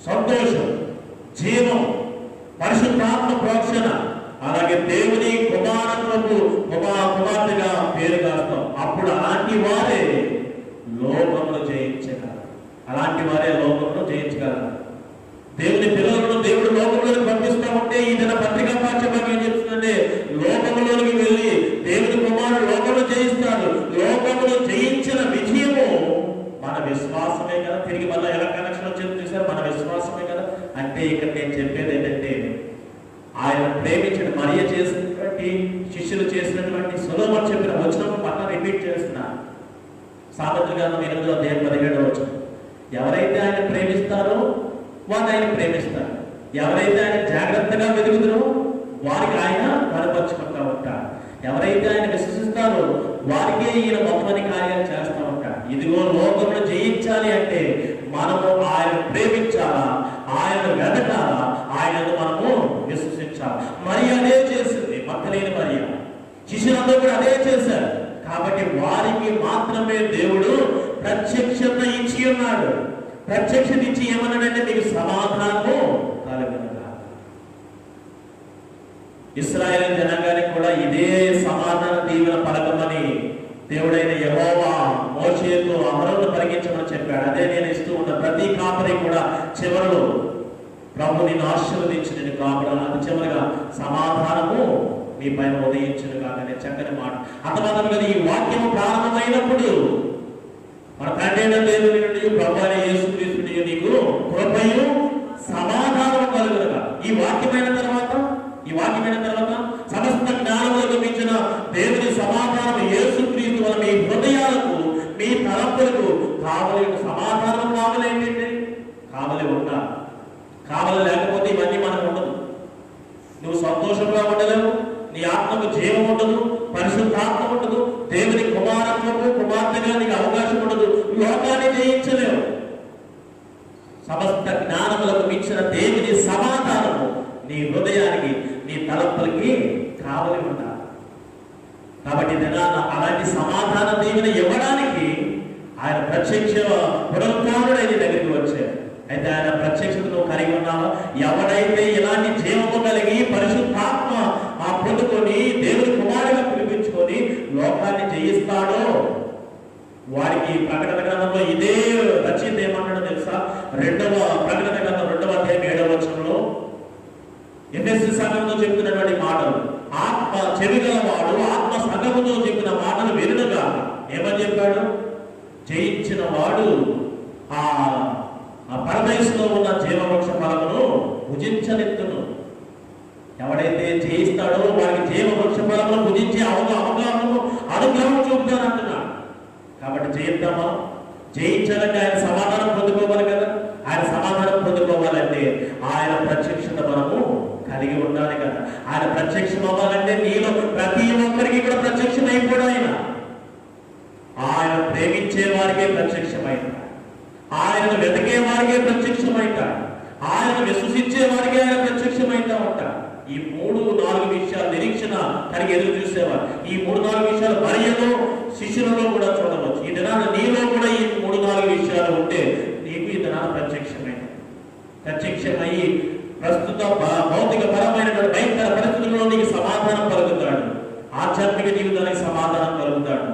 S1: సంతోషం, జీవం, పరిశుద్ధాత్మ ప్రోక్షణ, అలాగే దేవుని కుమారత్వపు కుమార్తెగా పేరు కాస్తాం. అప్పుడు అలాంటి వారే లోకమును జయించగలరు. అలాంటి వారే లోకమును జయించగలరు. దేవుని పిల్లలను దేవుడు లోకంలోకి పంపిస్తా ఉంటే ఈ దిన పత్రికా పాఠ్యభాగం ఏం చెప్తుందంటే లోకంలోనికి వెళ్ళి దేవుని కుమారుడు లోకమును జయిస్తాడు. లోకమును జయించిన విజయము మన విశ్వాసమే కదా. తిరిగి మళ్ళీ ఎలా కనెక్షన్ వచ్చేది చూసారు? మన విశ్వాసమే కదా. అంటే ఇక్కడ నేను చెప్పేది ఏంటంటే ఆయన ప్రేమించిన మరియ చేసినటువంటి చేసినటువంటి శిష్యులు చేసినటువంటి సొలొమోను చెప్పిన వచనం పక్కన రిపీట్ చేస్తున్నారు. సామెతల గ్రంథం 8వ అధ్యాయం 17వ వచనం. ఎవరైతే ఆయన ప్రేమిస్తారో వారిని ఆయన ప్రేమిస్తారు, ఎవరైతే ఆయన జాగ్రత్తగా వెతుకుతారో వారికి ఆయన కనపరుచుకుంటూ ఉంటారు, ఎవరైతే ఆయన విశ్వసిస్తారో వారికే ఈయన మొత్తమని కార్యాలు చేస్తూ ఉంటారు. ఇదిగో లోకమును జయించాలి అంటే మనము ఆయన ప్రేమించాలా, ఆయన వెతకాలా, ఆయనను మనము విశ్వసించాలి. మరి అదే చేసింది మగ్దలేని మరియ. శిష్యులందరూ కూడా అదే చేశారు. కాబట్టి వారికి మాత్రమే దేవుడు ప్రత్యక్షత ఇచ్చి ఉన్నాడు. ప్రత్యక్షత ఇచ్చి ఏమన్నాడంటే మీకు సమాధానము కలుగునుగా. ఇశ్రాయేలు జనాంగానికి కూడా ఇదే సమాధాన దీవెన పలకమని దేవుడైన యెహోవా మోషేతో అహరోనును పరిగెత్తమని చెప్పాడు. అదే నేను ఇస్తూ ఉన్న ప్రతి కాపరి కూడా చివరిలో ప్రభు నిన్ను ఆశీర్వదించి నేను కాపాడాలి, అది చివరిగా సమాధానము మీ పైన ఉదయించును కాకనే చక్కని మాట. అంతమాత్రం కదా, ఈ వాక్యము ప్రారంభమైనప్పుడు మన తండ్రి అయిన దేవుని నుండి ప్రభు అయిన యేసుక్రీస్తు నుండి నీకు కృపయు సమాధానం కలుగునుగా. ఈ వాక్యమైన తర్వాత సమస్త జ్ఞానములకు మించిన దేవుని సమాధానం యేసుక్రీస్తు వల్ల మీ హృదయాలకు, మీ తలంపులకు కావలి సమాధానం కావాలి. ఏంటంటే కావలి ఉండాలి. కావలి లేకపోతే ఇవన్నీ మనకు ఉండదు. నువ్వు సంతోషంగా ఉండలేవు, నీ ఆత్మకు జీవం ఉండదు, పరిశుద్ధాత్మ ఉండదు, దేవుని కుమారత్వము కుమార్తెగా నీకు అవకాశం ఉండదు, లోకాన్ని జయించలేవు. సమస్త జ్ఞానములకు మించిన దేవుని సమాధానము నీ హృదయానికి, నీ తలంపులకి కావలి ఉండాలి. కాబట్టి అలాంటి సమాధాన దీవెన ఇవ్వడానికి ఆయన ప్రత్యక్ష పునరుత్థానుడై నీ దగ్గరికి వచ్చాడు. అయితే ఆయన ప్రత్యక్షతను కలిగి ఉన్నావా? ఎవడైతే ఇలాంటి జీవము కలిగి పరిశుద్ధాత్మ పొందుకొని దేవుని కుమారుగా పిలిపించుకొని లోకాన్ని జయిస్తాడో వారికి ప్రకటన గ్రంథంలో ఇదే రచయిత ఏమన్నాడో తెలుసా? ప్రకటన గ్రంథం 2వ అధ్యాయం 7వ వచనంలో ఎఫెసీ సంఘంతో చెప్తున్నటువంటి మాటలు, ఆత్మ చెవిగలవాడు ఆత్మ సంఘముతో చెప్పిన మాటలు వినుగా ఏమని చెప్పాడు? జయించిన వాడు ఆ పరదేశంలో ఉన్న జీవవృక్ష ఫలమును భుజించనెత్తును. ఎవడైతే జయిస్తాడో వారికి జీవవృక్ష ఫలమును భుజించే అనుగ్రహం చూపుతానంటున్నాడు. కాబట్టి జయిద్దామా? జయించాలంటే ఆయన సమాధానం పొందుకోవాలి కదా. ఆయన సమాధానం పొందుకోవాలంటే ఆయన ప్రత్యక్షత మనము కలిగి ఉండాలి కదా. ఆయన ప్రత్యక్షం అవ్వాలంటే నీలో ప్రతి ఒక్కరికి కూడా ప్రత్యక్షం అయిపోయాడు. ఆయన ప్రేమించే వారికే ప్రత్యక్షమైంది, ఆయనను వెతికే వారికే ప్రత్యక్షమైంటాడు, ఆయనను విశ్వసించే వారికే ఆయన ప్రత్యక్షమైతా ఉంటాడు. ఈ 3-4 విషయాలు నిరీక్షణ కలిగి ఎదురు చూసేవారు. ఈ 3-4 విషయాలు మరియలో శిష్యులలో కూడా చూడవచ్చు. ఈ దినాన నీలో కూడా ఈ 3-4 విషయాలు ఉంటే నీకు ఈ దినాన ప్రత్యక్షమయ్యి ప్రస్తుత భౌతిక పరమైనటువంటి భయంకర పరిస్థితుల్లో నీకు సమాధానం కలుగుతాడు, ఆధ్యాత్మిక జీవితానికి సమాధానం కలుగుతాడు.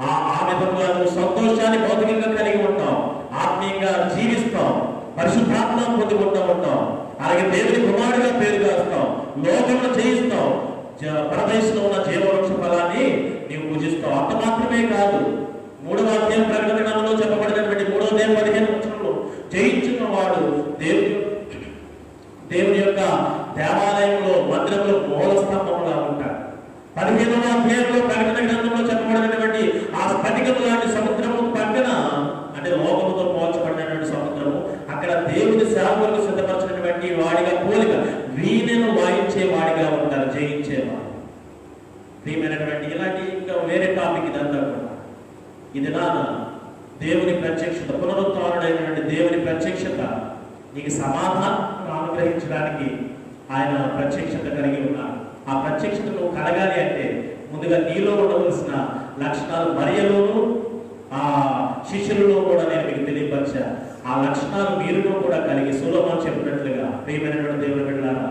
S1: ఆ విధంగా నువ్వు సంతోషాన్ని భౌతికంగా కలిగి ఉంటావు, ఆత్మీయంగా జీవిస్తావు, పరిశుద్ధాత్మ పొందుకుంటూ ఉంటావు, అలాగే దేవుని కుమారుడిగా పేరు కాస్తావు, లోకంలో జయిస్తావు, పరదేశంలో ఉన్న జీవవృక్ష ఫలాన్ని నీవు పూజిస్తావు. అంత మాత్రమే కాదు, 3వ అధ్యాయం ప్రకటన గ్రంథంలో చెప్పబడినటువంటి 3వ అధ్యాయం 15వ వచనంలో జయించిన వాడు దేవుని యొక్క దేవాలయంలో మందిరంలో మూల స్తంభంగా ఉంటాడు. 15వ అధ్యాయంలో ప్రకటన గ్రంథంలో చెప్పబడినటువంటి ఆ స్ఫటికము లాంటి సముద్రము పక్కన, అంటే లోకముతో పోల్చబడినటువంటి సముద్రము, అక్కడ దేవుని సేవకులకు సిద్ధపరచినటువంటి వాడిగా పోలిక వీణను వాయించే వాడిగా ఉంటారు జయించేవాడు. ప్రియమైనటువంటి ఇలాంటి ఇంకా వేరే టాపిక్ ఇదంతా కూడా ఇది దేవుని ప్రత్యక్షత, పునరుత్థానుడైనటువంటి దేవుని ప్రత్యక్షత నీకు సమాధానం అనుగ్రహించడానికి ఆయన ప్రత్యక్షత కలిగి ఉన్నాడు. ఆ ప్రత్యక్షత నువ్వు కలగాలి అంటే ముందుగా నీలో ఉండవలసిన లక్షణాలు మరియలోను ఆ శిష్యులలో కూడా నేను మీకు తెలియపరిచా. ఆ లక్షణాలు మీరులో కూడా కలిగి సొలొమోను చెప్పినట్లుగా ప్రియమైనటువంటి దేవుని బిడ్డలారా,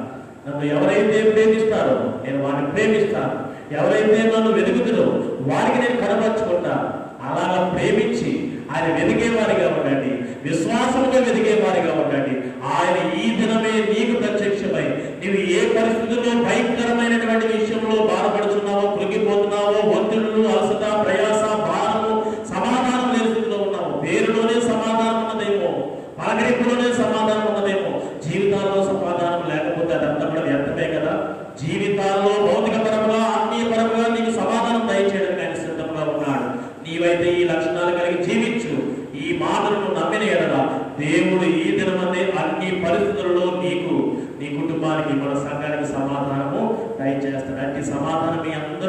S1: నన్ను ఎవరైతే ప్రేమిస్తారో నేను వారిని ప్రేమిస్తాను, ఎవరైతే నన్ను వెతుకుతారో వారికి నేను కనపరుచుకుంటాను. అలాగా ప్రేమించి ఆయన వెతికేవారిగా ఉండండి, విశ్వాసంగా వెతికేవారిగా ఉండండి. ఆయన ఈ దినమే నీకు ప్రత్యక్షమై నీవు ఏ పరిస్థితుల్లో భయంకరమైనటువంటి విషయంలో బాధపడుతున్నావో, కృంగిపోతున్నావో, ఒత్తిడులు, అలసట,